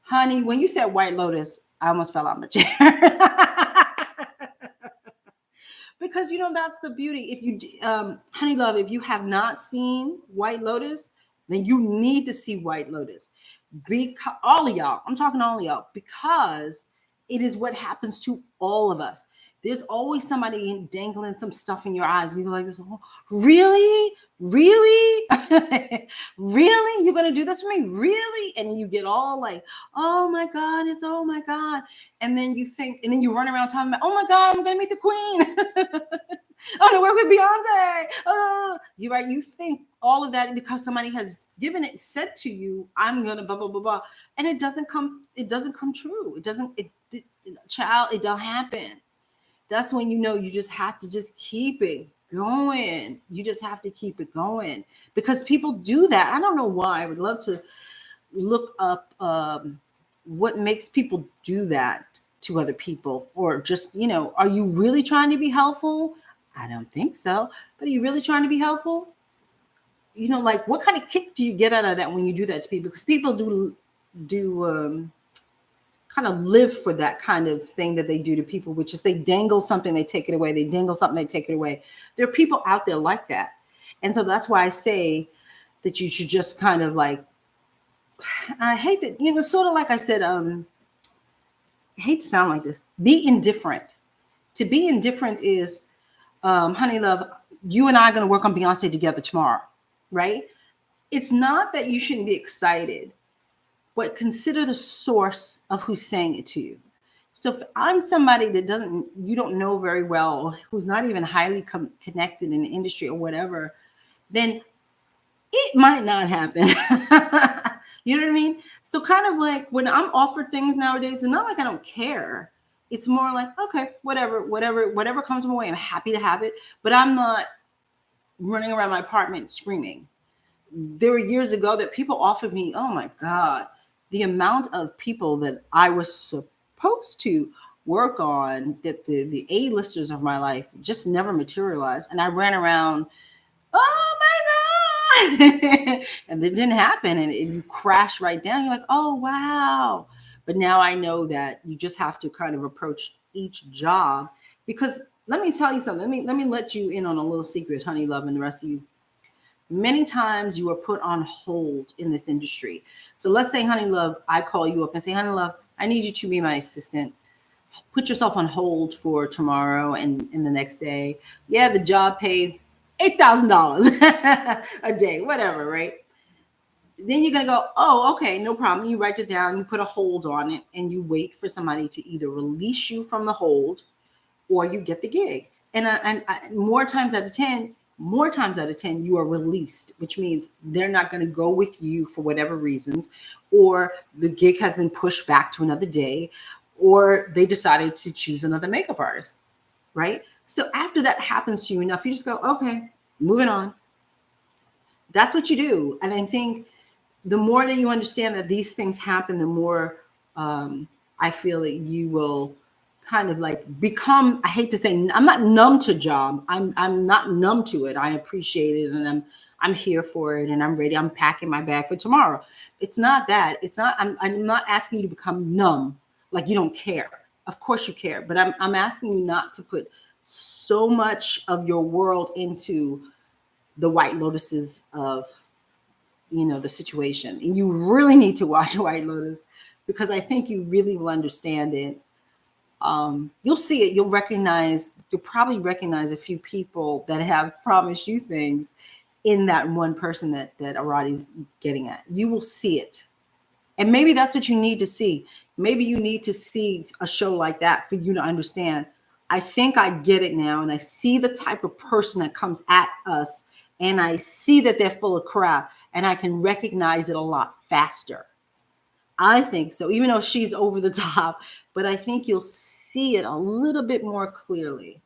Honey, when you said White Lotus, I almost fell out my chair. Because that's the beauty. If you Honey Love, if you have not seen White Lotus, then you need to see White Lotus. Because all of y'all, I'm talking to all of y'all, because it is what happens to all of us. There's always somebody dangling some stuff in your eyes, and you're like, oh, really? Really? Really? You're gonna do this for me? Really? And you get all like, oh my God, it's oh my God. And then you think, and then you run around talking about, oh my God, I'm gonna meet the queen. Oh no, we're with Beyonce. You're right. You think all of that because somebody has said to you, I'm gonna blah blah blah blah, and it doesn't come true. It doesn't. Child, it don't happen. That's when you just have to just keep it going. You just have to keep it going because people do that. I don't know why. I would love to look up what makes people do that to other people, or just are you really trying to be helpful? I don't think so. But are you really trying to be helpful? Like what kind of kick do you get out of that when you do that to people? Because people do kind of live for that kind of thing that they do to people, which is they dangle something, they take it away. They dangle something, they take it away. There are people out there like that. And so that's why I say that you should just kind of like, I hate to, sort of like I said, I hate to sound like this, be indifferent. To be indifferent is, Honey Love, you and I are going to work on Beyonce together tomorrow, right? It's not that you shouldn't be excited, but consider the source of who's saying it to you. So if I'm somebody that you don't know very well, who's not even highly connected in the industry or whatever, then it might not happen. You know what I mean? So kind of like when I'm offered things nowadays, it's not like I don't care. It's more like, okay, whatever comes my way, I'm happy to have it, but I'm not running around my apartment screaming. There were years ago that people offered me, oh my God, the amount of people that I was supposed to work on, that the A-listers of my life just never materialized. And I ran around, oh my God. And it didn't happen. And you crash right down. You're like, oh, wow. But now I know that you just have to kind of approach each job Because let me tell you something. Let me let you in on a little secret, Honey Love, and the rest of you. Many times you are put on hold in this industry. So let's say, Honey Love, I call you up and say, Honey Love, I need you to be my assistant. Put yourself on hold for tomorrow and the next day. Yeah, the job pays $8,000 a day, whatever, right? Then you're going to go, oh, okay, no problem. You write it down, you put a hold on it, and you wait for somebody to either release you from the hold or you get the gig. And more times out of 10, you are released, which means they're not going to go with you for whatever reasons, or the gig has been pushed back to another day, or they decided to choose another makeup artist, right? So after that happens to you enough, you just go, okay, moving on. That's what you do. And I think the more that you understand that these things happen, the more I feel that you will kind of like become, I hate to say, I'm not numb to job. I'm not numb to it. I appreciate it, and I'm here for it, and I'm ready. I'm packing my bag for tomorrow. It's not that. It's not, I'm not asking you to become numb, like you don't care. Of course you care, but I'm asking you not to put so much of your world into the White Lotuses of, the situation. And you really need to watch White Lotus, because I think you really will understand it. You'll see it. You'll probably recognize a few people that have promised you things in that one person that Arati's getting at. You will see it. And maybe that's what you need to see. Maybe you need to see a show like that for you to understand. I think I get it now. And I see the type of person that comes at us, and I see that they're full of crap, and I can recognize it a lot faster. I think so, even though she's over the top, but I think you'll see it a little bit more clearly,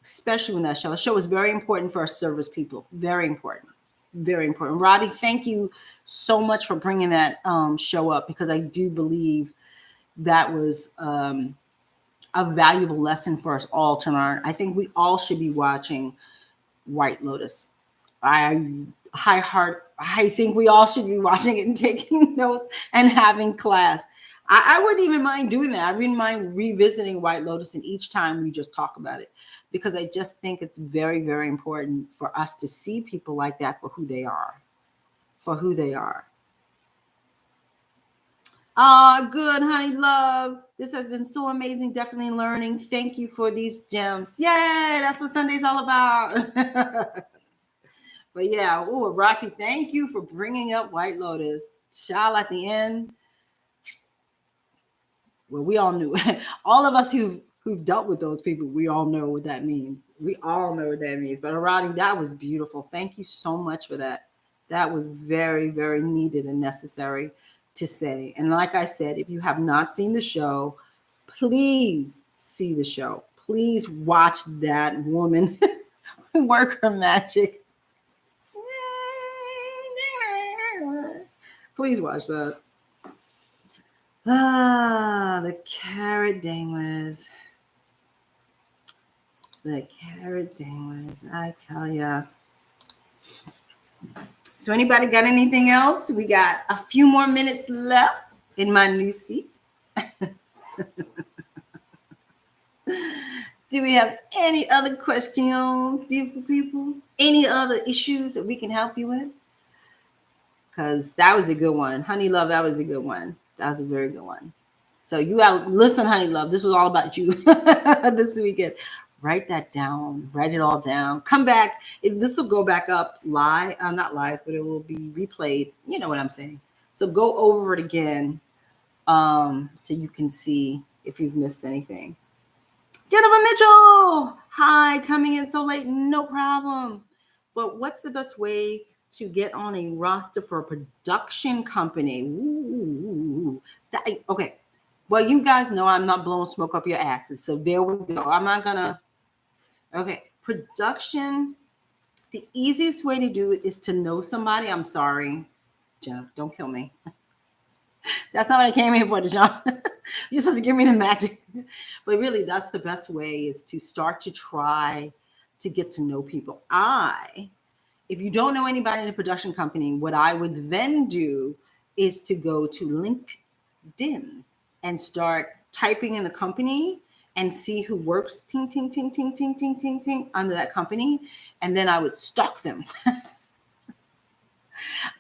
especially when that show. The show is very important for our service people. Very important. Very important. Roddy, thank you so much for bringing that show up, because I do believe that was a valuable lesson for us all to learn. I think we all should be watching White Lotus. I think we all should be watching it and taking notes and having class. I wouldn't even mind doing that. I wouldn't mind revisiting White Lotus, and each time we just talk about it, because I just think it's very, very important for us to see people like that for who they are. For who they are. Good, Honey Love. This has been so amazing. Definitely learning. Thank you for these gems. Yay! That's what Sunday's all about. But yeah, Rati, thank you for bringing up White Lotus. Child, at the end, well, we all knew. All of us who've dealt with those people, we all know what that means. We all know what that means. But Rati, that was beautiful. Thank you so much for that. That was very, very needed and necessary to say. And like I said, if you have not seen the show, please see the show. Please watch that woman work her magic. Please watch that. The carrot danglers. The carrot danglers. I tell ya. So anybody got anything else? We got a few more minutes left in my new seat. Do we have any other questions, beautiful people? Any other issues that we can help you with? Because that was a good one. Honey Love, that was a good one. That was a very good one. So listen, Honey Love, this was all about you this weekend. Write that down. Write it all down. Come back. This will go back up live. Not live, but it will be replayed. You know what I'm saying. So go over it again so you can see if you've missed anything. Jennifer Mitchell. Hi, coming in so late. No problem. But what's the best way to get on a roster for a production company? Ooh, okay. Well, you guys know I'm not blowing smoke up your asses. So there we go. I'm not going to. Okay. Production. The easiest way to do it is to know somebody. I'm sorry, Jeff. Don't kill me. That's not what I came here for, DeShawn. You're supposed to give me the magic. But really, that's the best way, is to start to try to get to know people. If you don't know anybody in a production company, what I would then do is to go to LinkedIn and start typing in the company and see who works ting, ting, ting, ting, ting, ting, ting, ting under that company. And then I would stalk them.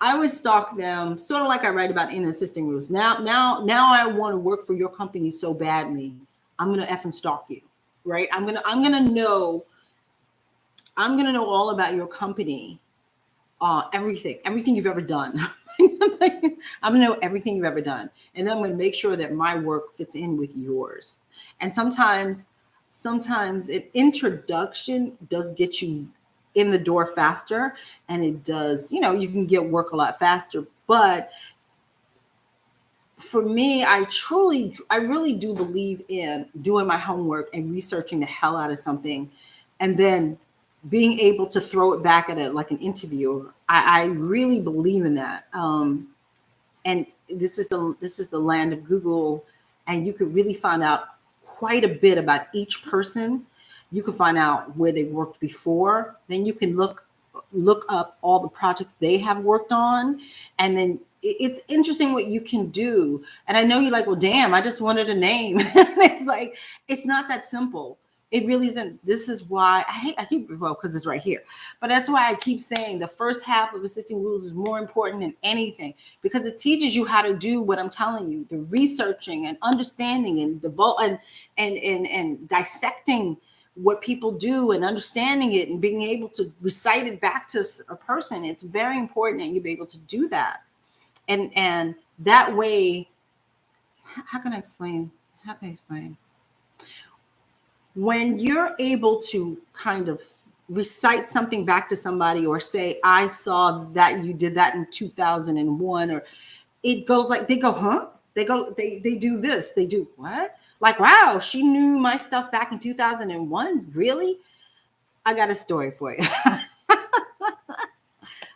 I would stalk them, sort of like I write about in assisting rules. Now I want to work for your company so badly. I'm gonna effing stalk you, right? I'm gonna know all about your company, everything you've ever done. I'm gonna know everything you've ever done, and then I'm gonna make sure that my work fits in with yours. And sometimes an introduction does get you in the door faster, and it does, you can get work a lot faster. But for me, I really do believe in doing my homework and researching the hell out of something, and then being able to throw it back at it like an interviewer. I really believe in that. And this is the land of Google, and you could really find out quite a bit about each person. You can find out where they worked before. Then you can look up all the projects they have worked on, and then it's interesting what you can do. And I know you're like, well, damn, I just wanted a name. It's like, it's not that simple. It really isn't. This is why I keep, well, because it's right here. But that's why I keep saying the first half of assisting rules is more important than anything, because it teaches you how to do what I'm telling you, the researching and understanding and dissecting what people do and understanding it and being able to recite it back to a person. It's very important that you be able to do that. And that way, how can I explain? When you're able to kind of recite something back to somebody, or say, I saw that you did that in 2001, or it goes like, they go, huh? They do this. They do what? Like, wow, she knew my stuff back in 2001. Really? I got a story for you.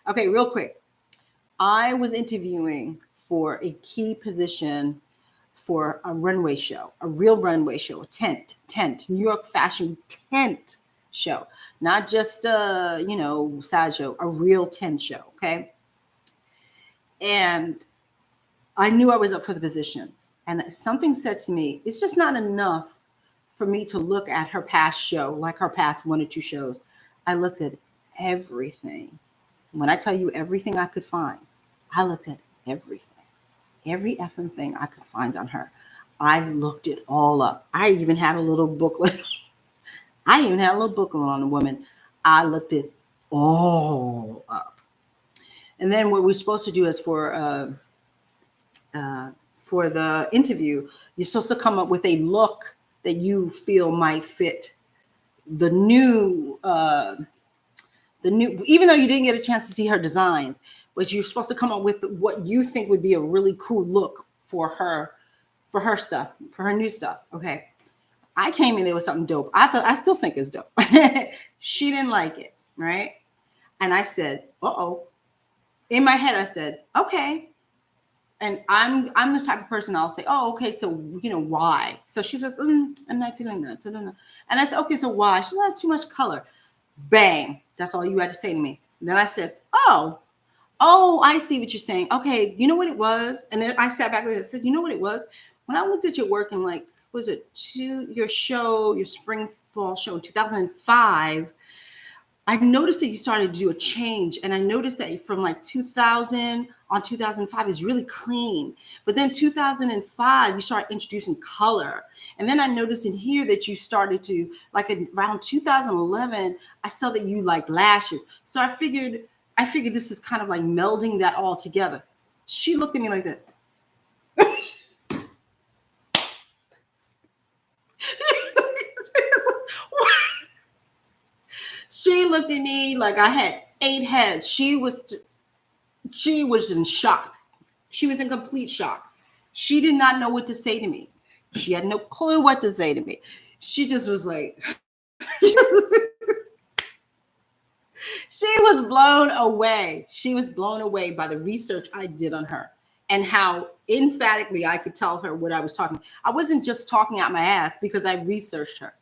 Okay, real quick. I was interviewing for a key position for a runway show, a real runway show, a tent, New York fashion tent show, not just a, sad show, a real tent show. Okay. And I knew I was up for the position, and something said to me, it's just not enough for me to look at her past show, like her past 1 or 2 shows. I looked at everything. When I tell you everything I could find, I looked at everything. Every effing thing I could find on her. I looked it all up. I even had a little booklet. on the woman. I looked it all up. And then what we're supposed to do is for the interview, you're supposed to come up with a look that you feel might fit the new, even though you didn't get a chance to see her designs, but you're supposed to come up with what you think would be a really cool look for her stuff, for her new stuff. Okay. I came in there with something dope. I still think it's dope. She didn't like it. Right. And I said, uh-oh. In my head, I said, okay. And I'm the type of person, I'll say, oh, okay. So, why? So she says, I'm not feeling that. So, no. And I said, okay, so why? She says, that's too much color. Bang. That's all you had to say to me. And then I said, oh, I see what you're saying. Okay, you know what it was? And then I sat back and said, you know what it was? When I looked at your work in, like, was it your spring fall show in 2005, I noticed that you started to do a change. And I noticed that from like 2000 on 2005 is really clean. But then 2005, you started introducing color. And then I noticed in here that you started to, like, around 2011, I saw that you like lashes. So I figured this is kind of like melding that all together. She looked at me like that. She looked at me like I had 8 heads. She was in shock. She was in complete shock. She did not know what to say to me. She had no clue what to say to me. She just was like, she was blown away. She was blown away by the research I did on her and how emphatically I could tell her what I was talking. I wasn't just talking out my ass because I researched her.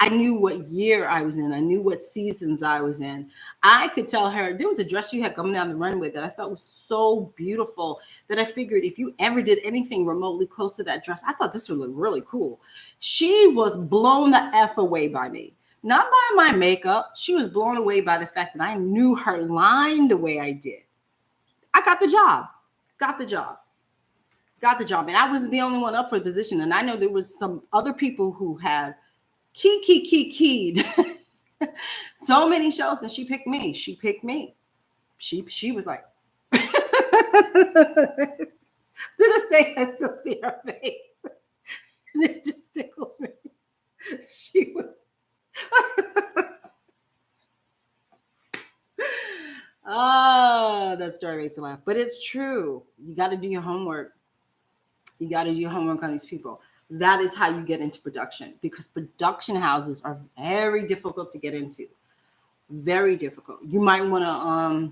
I knew what year I was in. I knew what seasons I was in. I could tell her there was a dress you had coming down the runway that I thought was so beautiful that I figured if you ever did anything remotely close to that dress, I thought this would look really cool. She was blown the F away by me. Not by my makeup. She was blown away by the fact that I knew her line the way I did. I got the job. Got the job. Got the job. And I wasn't the only one up for the position. And I know there was some other people who had keyed so many shows, and she picked me. She picked me. She was like, to this day, I still see her face. And it just tickles me. She would. Oh, that story makes me laugh. But it's true. You got to do your homework. You got to do your homework on these people. That is how you get into production, because production houses are very difficult to get into. Very difficult. You might want to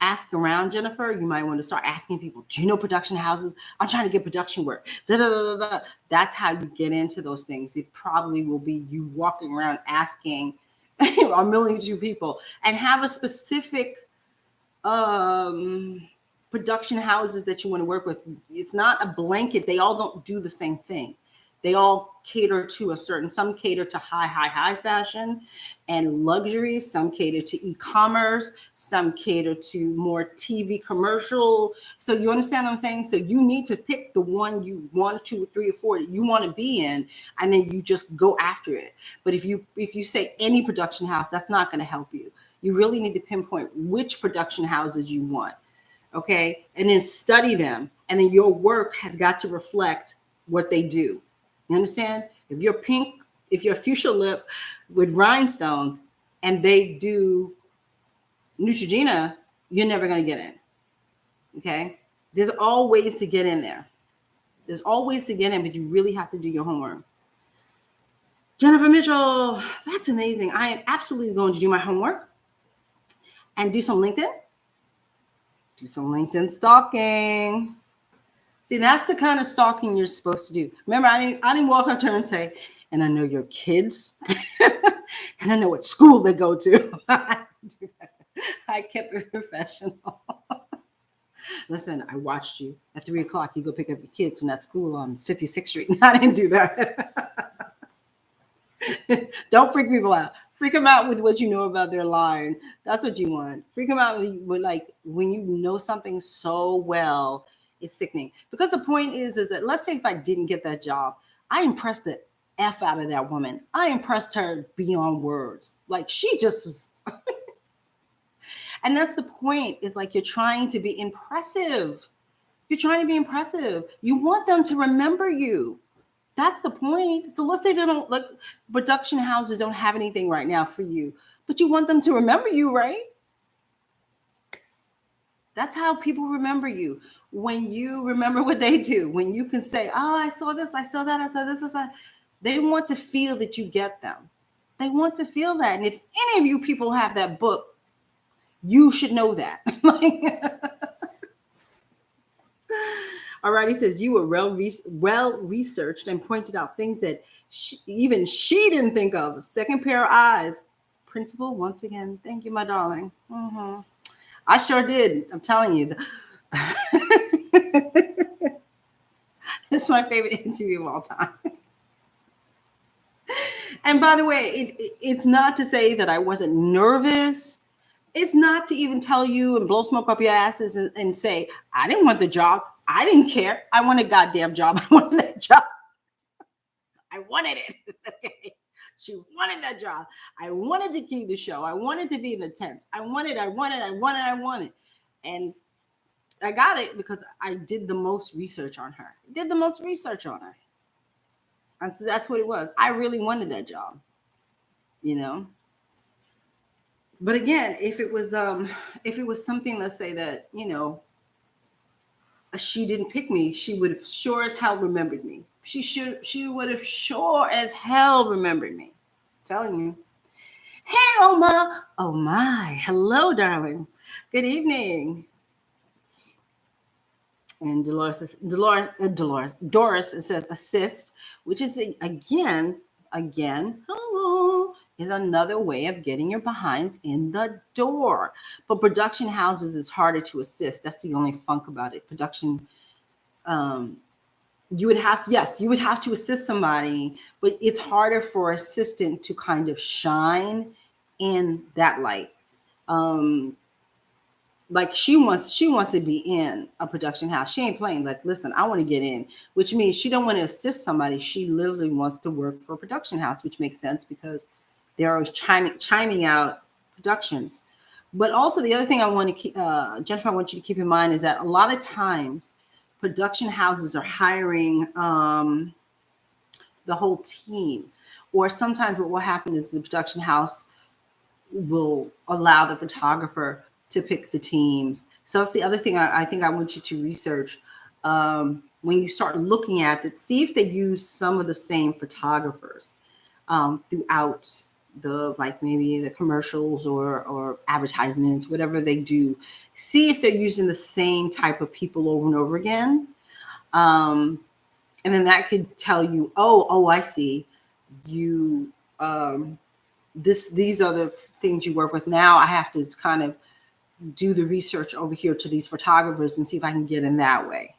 ask around, Jennifer. You might want to start asking people, do you know production houses? I'm trying to get production work. Da, da, da, da. That's how you get into those things. It probably will be you walking around asking a million two people, and have a specific production houses that you want to work with. It's not a blanket. They all don't do the same thing. They all cater to a certain, some cater to high fashion and luxury. Some cater to e-commerce. Some cater to more TV commercial. So you understand what I'm saying? So you need to pick the one you 1, 2, 3, or 4 that you want to be in, and then you just go after it. But if you say any production house, that's not going to help you. You really need to pinpoint which production houses you want. Okay. And then study them. And then your work has got to reflect what they do. You understand? If you're pink, if you're fuchsia lip with rhinestones and they do Neutrogena, you're never going to get in. Okay. There's all ways to get in there. There's always to get in, but you really have to do your homework. Jennifer Mitchell, that's amazing. I am absolutely going to do my homework and do some LinkedIn. Do some LinkedIn stalking. See, that's the kind of stalking you're supposed to do. Remember, I didn't walk up to her and say, and I know your kids, and I know what school they go to. I kept it professional. Listen, I watched you at 3 o'clock. You go pick up your kids from that school on 56th Street. I didn't do that. Don't freak people out. Freak them out with what you know about their line. That's what you want. Freak them out with like when you know something so well, it's sickening. Because the point is that let's say if I didn't get that job, I impressed the F out of that woman. I impressed her beyond words. Like she just was. And that's the point, is like you're trying to be impressive. You're trying to be impressive. You want them to remember you. That's the point. So let's say they don't, like, production houses don't have anything right now for you, but you want them to remember you, right? That's how people remember you. When you remember what they do, when you can say, oh, I saw this, I saw that, I saw this, they want to feel that you get them. They want to feel that. And if any of you people have that book, you should know that. All right, he says you were well researched and pointed out things that even she didn't think of. Second pair of eyes. Principal, once again, thank you, my darling. Mm-hmm. I sure did. I'm telling you. It's my favorite interview of all time. And by the way, it's not to say that I wasn't nervous. It's not to even tell you and blow smoke up your asses and say, I didn't want the job. I didn't care. I wanted a goddamn job. I wanted that job. I wanted it. Okay. She wanted that job. I wanted to key the show. I wanted to be in the tents. I wanted. And I got it because I did the most research on her. And so that's what it was. I really wanted that job, you know. But again, if it was something, let's say that, you know, she didn't pick me, she would have sure as hell remembered me. She would have sure as hell remembered me. I'm telling you. Hey, Oma. Oh my. Hello, darling. Good evening. And Doris says assist, which is again, hello, is another way of getting your behinds in the door. But production houses is harder to assist. That's the only funk about it. Production, you would have, yes, you would have to assist somebody, but it's harder for assistant to kind of shine in that light. Like she wants to be in a production house. She ain't playing. Like, listen, I want to get in, which means she don't want to assist somebody. She literally wants to work for a production house, which makes sense because they're always chiming out productions. But also the other thing I want to keep, Jennifer, I want you to keep in mind is that a lot of times production houses are hiring the whole team, or sometimes what will happen is the production house will allow the photographer to pick the teams. So that's the other thing I think I want you to research when you start looking at it. See if they use some of the same photographers throughout the, like maybe the commercials or advertisements, whatever they do. See if they're using the same type of people over and over again. And then that could tell you, oh, I see. You these are the things you work with. Now I have to kind of do the research over here to these photographers and see if I can get in that way.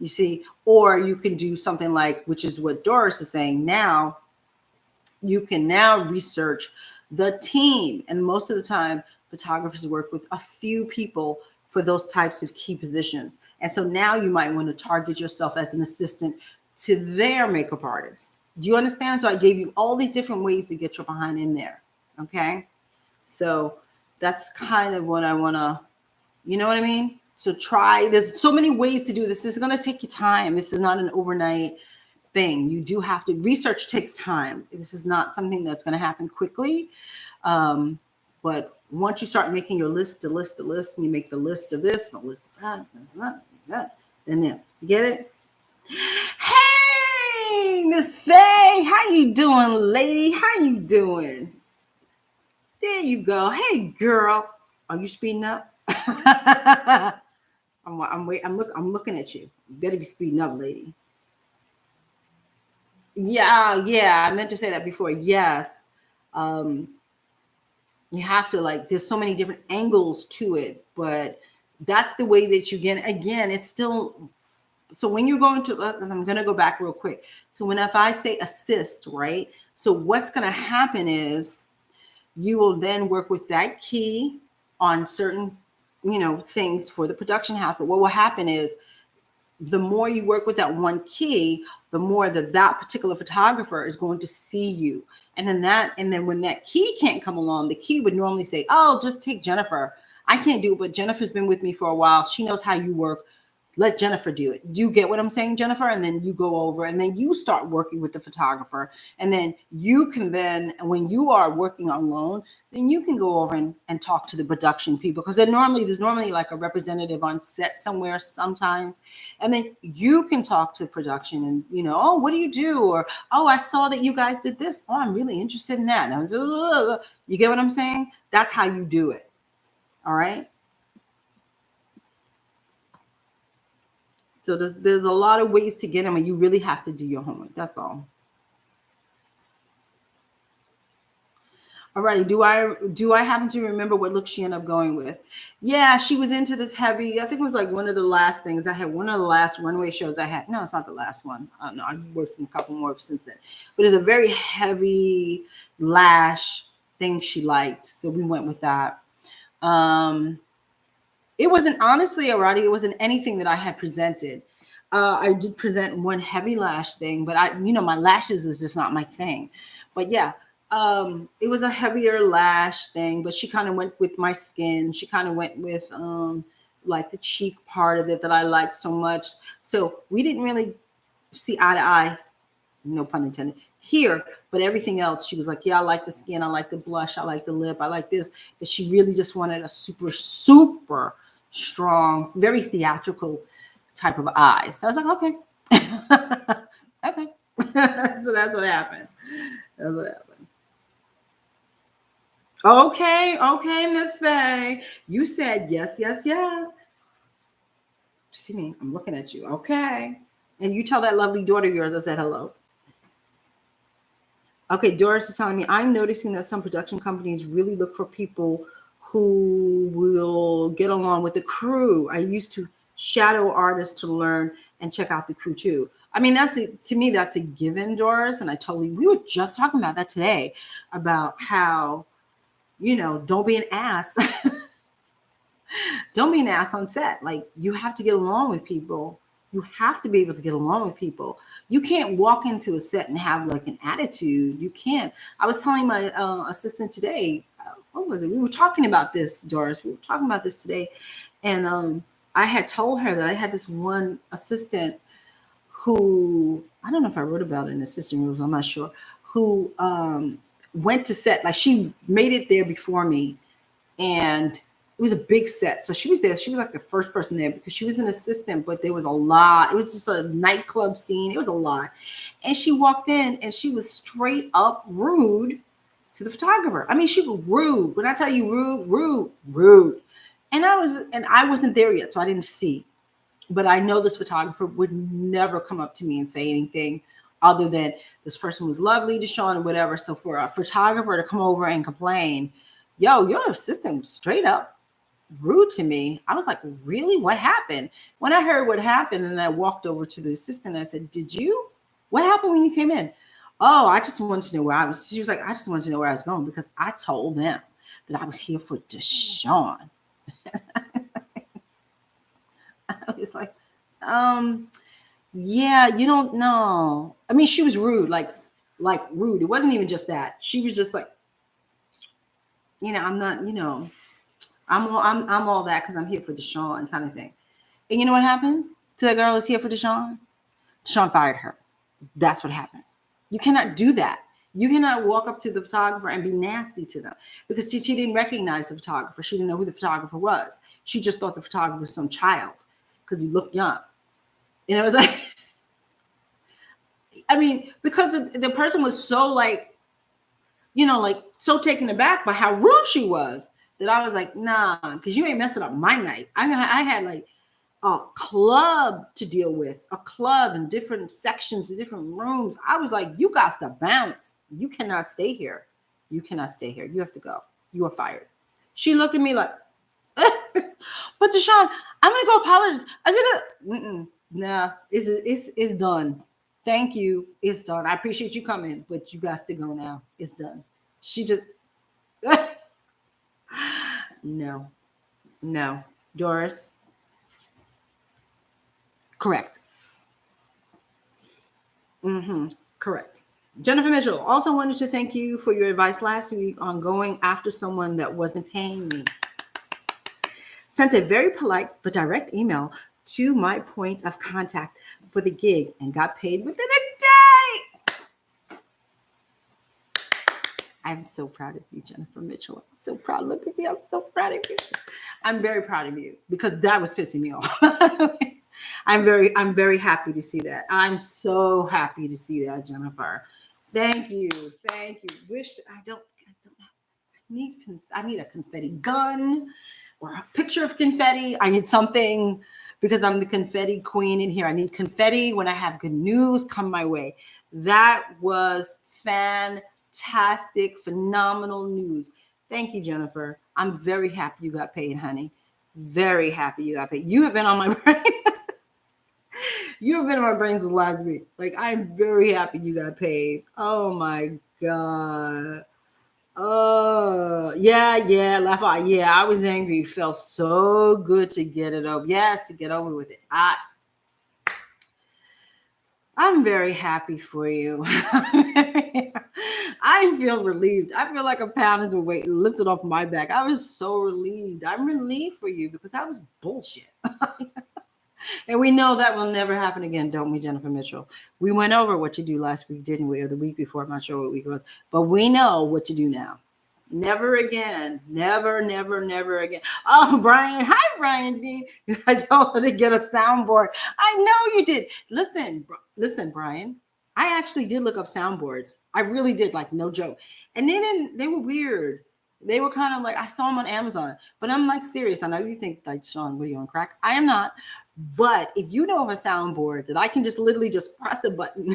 You see, or you can do something like, which is what Doris is saying now, you can now research the team. And most of the time, photographers work with a few people for those types of key positions. And so now you might want to target yourself as an assistant to their makeup artist. Do you understand? So I gave you all these different ways to get your behind in there. Okay. So that's kind of what I want to, you know what I mean? So try, there's so many ways to do this. This is going to take you time. This is not an overnight thing. You do have to, research takes time. This is not something that's going to happen quickly. But once you start making your list, and you make the list of this, and a list of that, then you get it? Hey, Miss Faye, how you doing, lady? How you doing? There you go. Hey, girl. Are you speeding up? I'm looking at you. You better be speeding up, lady. Yeah. I meant to say that before. Yes. You have to, like, there's so many different angles to it, but that's the way that you get. Again, it's still, so when you're going to, I'm going to go back real quick. So if I say assist, right? So what's going to happen is you will then work with that key on certain, things for the production house. But what will happen is the more you work with that one key, the more that particular photographer is going to see you. And then when that key can't come along, the key would normally say, oh, just take Jennifer. I can't do it, but Jennifer's been with me for a while. She knows how you work. Let Jennifer do it. Do you get what I'm saying, Jennifer? And then you go over and then you start working with the photographer. And then you can when you are working alone, then you can go over and talk to the production people, because there's normally like a representative on set somewhere sometimes. And then you can talk to production and, oh, what do you do? Or, oh, I saw that you guys did this. Oh, I'm really interested in that. And you get what I'm saying? That's how you do it. All right. So there's a lot of ways to get them, and you really have to do your homework. That's all. Alrighty. Do I happen to remember what look she ended up going with? Yeah, she was into this heavy. I think it was like one of the last things I had. One of the last runway shows I had. No, it's not the last one. No, I've worked in a couple more since then. But it's a very heavy lash thing she liked, so we went with that. It wasn't, honestly, Arati, it wasn't anything that I had presented. I did present one heavy lash thing, but my lashes is just not my thing. But yeah, it was a heavier lash thing, but she kind of went with my skin. She kind of went with like the cheek part of it that I liked so much. So we didn't really see eye to eye, no pun intended, here, but everything else, she was like, yeah, I like the skin, I like the blush, I like the lip, I like this. But she really just wanted a super, super strong, very theatrical type of eye. So I was like, okay. Okay. So that's what happened. Okay, Miss Faye. You said yes. See me, I'm looking at you. Okay. And you tell that lovely daughter of yours I said hello. Okay, Doris is telling me, I'm noticing that some production companies really look for people who will get along with the crew. I used to shadow artists to learn and check out the crew too. I mean, to me, that's a given, Doris. And we were just talking about that today, about how, don't be an ass. Don't be an ass on set. Like, you have to get along with people. You have to be able to get along with people. You can't walk into a set and have like an attitude. You can't. I was telling my assistant today, what was it? We were talking about this, Doris. We were talking about this today. And I had told her that I had this one assistant who, I don't know if I wrote about it in assistant rules, I'm not sure, who went to set, like she made it there before me. And it was a big set. So she was there. She was like the first person there because she was an assistant, but there was a lot. It was just a nightclub scene. It was a lot. And she walked in and she was straight up rude to the photographer. I mean, she was rude. When I tell you rude. And I wasn't there yet, so I didn't see. But I know this photographer would never come up to me and say anything other than this person was lovely, DeShawn, or whatever. So for a photographer to come over and complain, yo, your assistant was straight up rude to me. I was like, really? What happened? When I heard what happened and I walked over to the assistant, I said, what happened when you came in? Oh, I just wanted to know where I was. She was like, I just wanted to know where I was going because I told them that I was here for DeShawn. I was like, yeah, you don't know. I mean, she was rude, like rude. It wasn't even just that. She was just like, I'm not, I'm all that because I'm here for DeShawn kind of thing. And you know what happened to that girl who's here for DeShawn? DeShawn fired her. That's what happened. You cannot do that. You cannot walk up to the photographer and be nasty to them because she didn't recognize the photographer. She didn't know who the photographer was. She just thought the photographer was some child because he looked young. And it was like, I mean, because the person was so like, so taken aback by how rude she was that I was like, nah, because you ain't messing up my night. I had like a club to deal with, a club in different sections, different rooms. I was like, you got to bounce. You cannot stay here. You cannot stay here. You have to go. You are fired. She looked at me like, but DeShawn, I'm going to go apologize. I said, nah, it's done. Thank you. It's done. I appreciate you coming, but you got to go now. It's done. She just, no, Doris. Correct. Correct. Jennifer Mitchell also wanted to thank you for your advice last week on going after someone that wasn't paying me. Sent a very polite but direct email to my point of contact for the gig and got paid within a day. I'm so proud of you, Jennifer Mitchell. I'm so proud. Look at me. I'm so proud of you. I'm very proud of you because that was pissing me off. I'm very happy to see that. I'm so happy to see that, Jennifer. Thank you. I need a confetti gun or a picture of confetti. I need something because I'm the confetti queen in here. I need confetti when I have good news come my way. That was fantastic, phenomenal news. Thank you, Jennifer. I'm very happy you got paid, honey. Very happy you got paid. You have been on my brain. You have been on my brains the last week. Like, I'm very happy you got paid. Oh my God. Oh, yeah, laugh out. Yeah, I was angry. It felt so good to get it over. Yes, to get over with it. I'm very happy for you. I feel relieved. I feel like a pound is a weight lifted off my back. I was so relieved. I'm relieved for you because that was bullshit. And we know that will never happen again, don't we, Jennifer Mitchell? We went over what you do last week, didn't we? Or the week before. I'm not sure what week it was. But we know what to do now. Never again. Never again. Oh, Brian. Hi, Brian D. I told her to get a soundboard. I know you did. Listen, Brian. I actually did look up soundboards. I really did, like, no joke. And they were weird. They were kind of like, I saw them on Amazon. But I'm like, serious. I know you think, like, Sean, what are you on crack? I am not. But if you know of a soundboard that I can just literally just press a button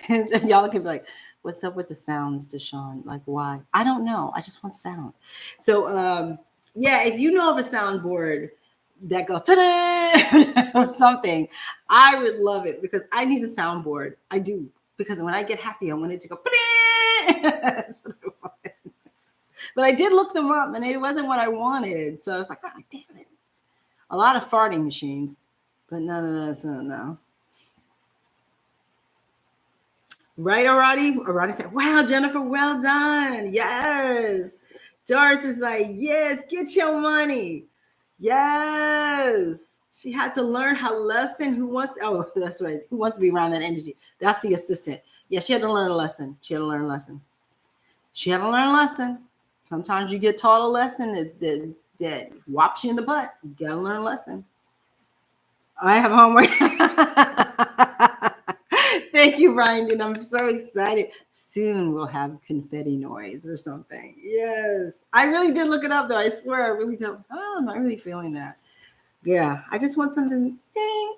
Y'all can be like, what's up with the sounds, DeShawn? Like, why? I don't know. I just want sound. So, yeah, if you know of a soundboard that goes ta-da or something, I would love it because I need a soundboard. I do. Because when I get happy, I want it to go ta-da. That's what I want. But I did look them up and it wasn't what I wanted. So I was like, oh, damn it. A lot of farting machines, but no. Right, Arati? Arati said, wow, Jennifer, well done. Yes. Doris is like, yes, get your money. Yes. She had to learn her lesson. Oh, that's right. Who wants to be around that energy? That's the assistant. Yeah, she had to learn a lesson. She had to learn a lesson. Sometimes you get taught a lesson that whops you in the butt. You got to learn a lesson. I have homework. Thank you, Brian. And I'm so excited. Soon we'll have confetti noise or something. Yes. I really did look it up, though. I swear I really did. Oh, I'm not really feeling that. Yeah. I just want something. Ding.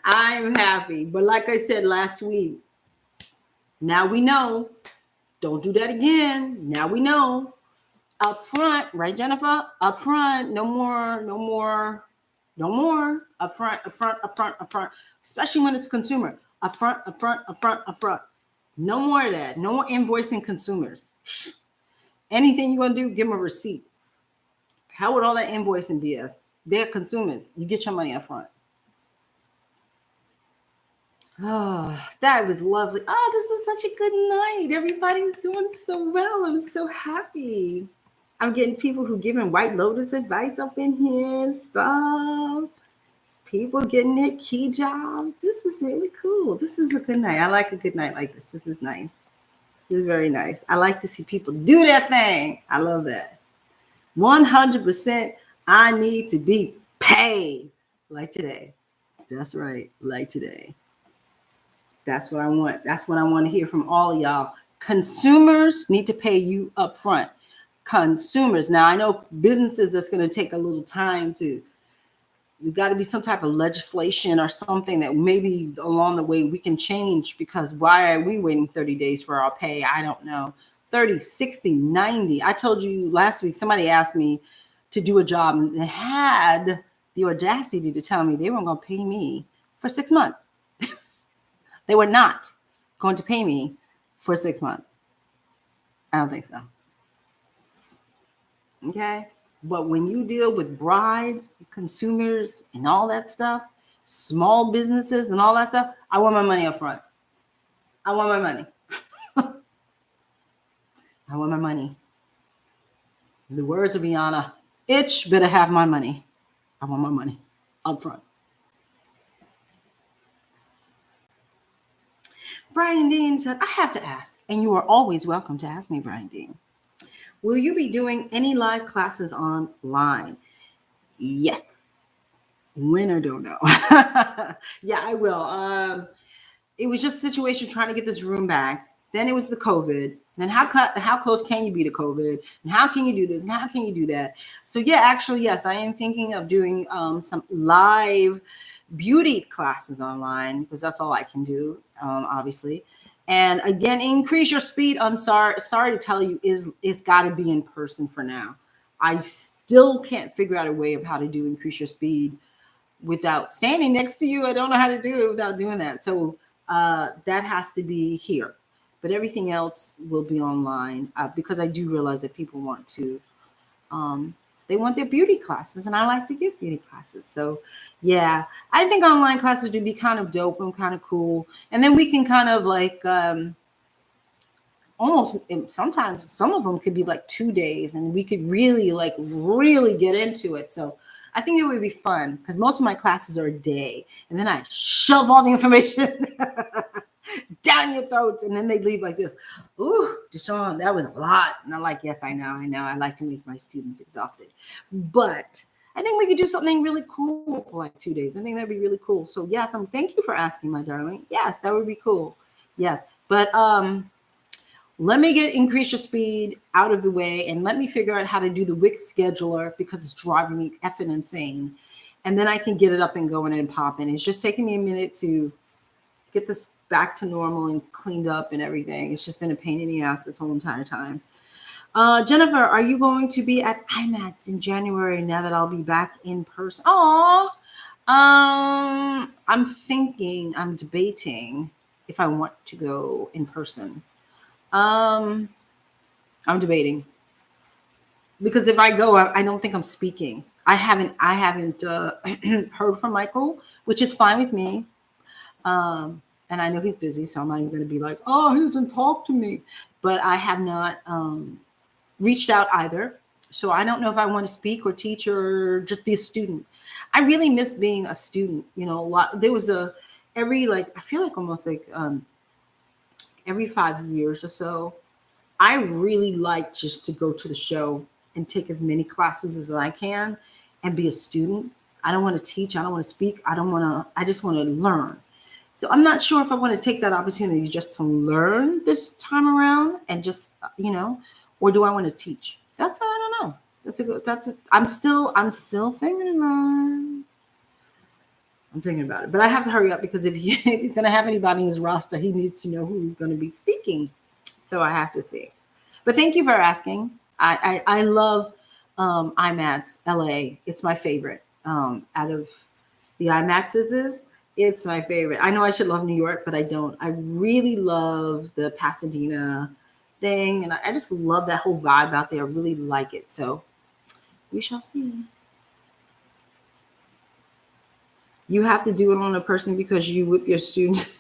I'm happy. But like I said last week, now we know. Don't do that again. Now we know. Up front, right, Jennifer? Up front. No more. Up front. Especially when it's consumer. Up front. No more of that. No more invoicing consumers. Anything you're going to do, give them a receipt. How would all that invoicing BS? They're consumers. You get your money up front. Oh, that was lovely. Oh, this is such a good night. Everybody's doing so well. I'm so happy. I'm getting people who giving White Lotus advice up in here and stuff. People getting their key jobs. This is really cool. This is a good night. I like a good night like this. This is nice. It's very nice. I like to see people do their thing. I love that. 100% I need to be paid like today. That's right. Like today. That's what I want. That's what I want to hear from all of y'all. Consumers need to pay you up front. Consumers. Now, I know businesses, that's going to take a little time to, we got to be some type of legislation or something that maybe along the way we can change, because why are we waiting 30 days for our pay? I don't know. 30, 60, 90. I told you last week, somebody asked me to do a job and they had the audacity to tell me they weren't going to pay me for 6 months. They were not going to pay me for 6 months. I don't think so. Okay. But when you deal with brides, consumers, and all that stuff, small businesses and all that stuff, I want my money up front. I want my money. I want my money. In the words of Rihanna, itch better have my money. I want my money up front. Brian Dean said, I have to ask, and you are always welcome to ask me, Brian Dean. Will you be doing any live classes online? Yes. When, I don't know. Yeah, I will. It was just a situation trying to get this room back. Then it was the COVID. Then how close can you be to COVID? And how can you do this? And how can you do that? So yeah, actually, yes, I am thinking of doing some live beauty classes online, because that's all I can do, obviously. And again, increase your speed. I'm sorry to tell you, it's got to be in person for now. I still can't figure out a way of how to do increase your speed without standing next to you. I don't know how to do it without doing that. So that has to be here. But everything else will be online, because I do realize that people want to, they want their beauty classes, and I like to give beauty classes. So yeah, I think online classes would be kind of dope and kind of cool. And then we can kind of like almost, sometimes some of them could be like 2 days, and we could really get into it. So I think it would be fun, because most of my classes are a day, and then I shove all the information down your throats, and then they leave like this. Ooh, DeShawn, that was a lot. And I'm like, yes, I know. I like to make my students exhausted. But I think we could do something really cool for like 2 days. I think that'd be really cool. So yes, thank you for asking, my darling. Yes, that would be cool. Yes. But let me get increase your speed out of the way, and let me figure out how to do the Wix scheduler, because it's driving me effing insane. and then I can get it up and going and popping. It's just taking me a minute to get this back to normal and cleaned up and everything. It's just been a pain in the ass this whole entire time. Jennifer, are you going to be at IMATS in January now that I'll be back in person? Oh, I'm debating if I want to go in person. I'm debating because if I go, I don't think I'm speaking. I haven't heard from Michael, which is fine with me. And I know he's busy, so I'm not even going to be like, oh, he doesn't talk to me. But I have not reached out either. So I don't know if I want to speak or teach or just be a student. I really miss being a student. You know, there was I feel like almost like every 5 years or so, I really like just to go to the show and take as many classes as I can and be a student. I don't want to teach. I don't want to speak. I just want to learn. So I'm not sure if I want to take that opportunity just to learn this time around and just, or do I want to teach? I don't know. I'm still thinking about it, but I have to hurry up because if he's going to have anybody in his roster, he needs to know who he's going to be speaking. So I have to see. But thank you for asking. I love IMATS LA. It's my favorite out of the IMATS's. It's my favorite. I know I should love New York, but I don't. I really love the Pasadena thing, and I just love that whole vibe out there. I really like it. So we shall see. You have to do it on a person because you whip your students.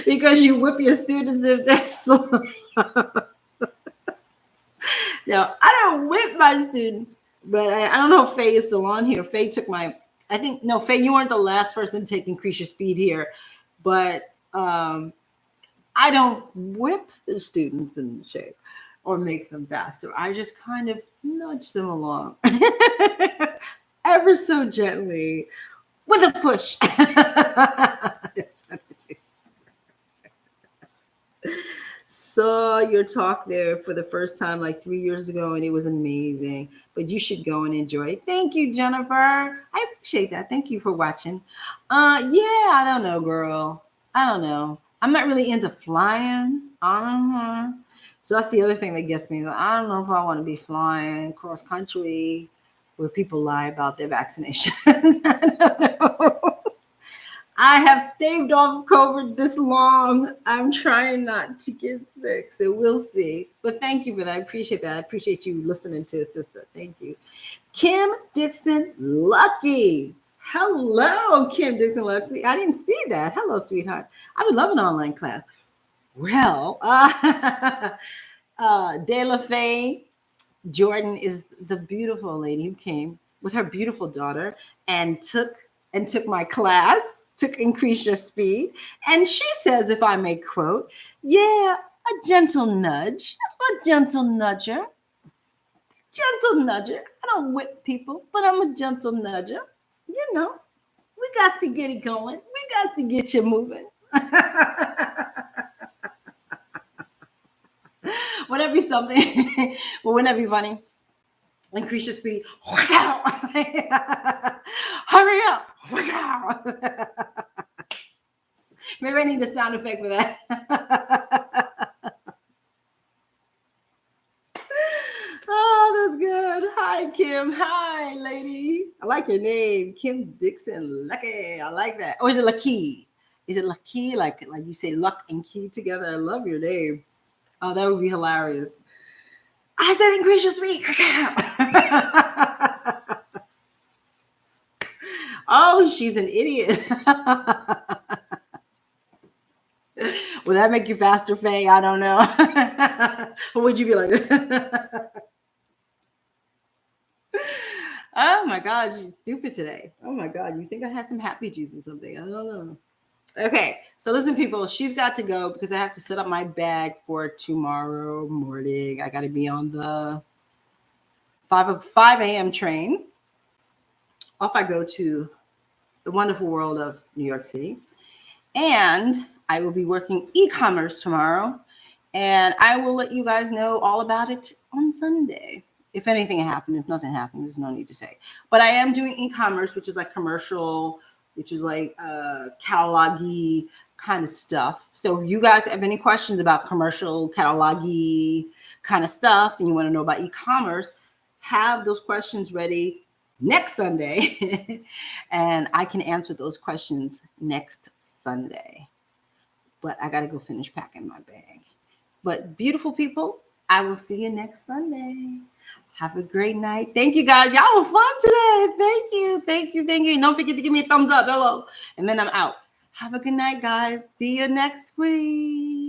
Because you whip your students if they're slow. Now, I don't whip my students, but I don't know if Faye is still on here. Faye took Faye, you weren't the last person to take Increase Your Speed here, but I don't whip the students in shape or make them faster. I just kind of nudge them along ever so gently with a push. That's what I do. Saw your talk there for the first time like 3 years ago, and it was amazing. But you should go and enjoy it. Thank you, Jennifer. I appreciate that. Thank you for watching. Yeah, I don't know, girl. I don't know. I'm not really into flying. So that's the other thing that gets me. I don't know if I want to be flying cross country where people lie about their vaccinations. I don't know. I have staved off COVID this long. I'm trying not to get sick, so we'll see. But thank you for that. I appreciate that. I appreciate you listening to a sister. Thank you. Kim Dixon Lucky. Hello, Kim Dixon Lucky. I didn't see that. Hello, sweetheart. I would love an online class. Well, De La Faye Jordan is the beautiful lady who came with her beautiful daughter and took my class. To increase your speed. And she says, if I may quote, yeah, a gentle nudge, a gentle nudger. Gentle nudger. I don't whip people, but I'm a gentle nudger. You know, we got to get it going. We got to get you moving. Whatever be something, but wouldn't that be funny? Increase your speed. Hurry up. Maybe I need a sound effect for that. Oh, that's good. Hi, Kim. Hi, lady. I like your name. Kim Dixon Lucky. I like that. Or is it Lucky? Is it Lucky? Like you say luck and key together? I love your name. Oh, that would be hilarious. I said increase your speed. Oh, she's an idiot. Will that make you faster, Faye? I don't know. Or would you be like, oh my God, she's stupid today. Oh my God, you think I had some happy juice or something? I don't know. Okay, so listen, people, she's got to go because I have to set up my bag for tomorrow morning. I got to be on the 5 a.m. train. Off I go to the wonderful world of New York City. And I will be working e-commerce tomorrow. And I will let you guys know all about it on Sunday. If anything happened, if nothing happened, there's no need to say. But I am doing e-commerce, which is like commercial, which is like catalog-y kind of stuff. So if you guys have any questions about commercial catalog-y kind of stuff and you want to know about e-commerce, have those questions ready next Sunday and I can answer those questions next Sunday. But I got to go finish packing my bag. But beautiful people, I will see you next Sunday. Have a great night. Thank you guys. Y'all were fun today. Thank you. Thank you. Thank you. Don't forget to give me a thumbs up. Hello. And then I'm out. Have a good night, guys. See you next week.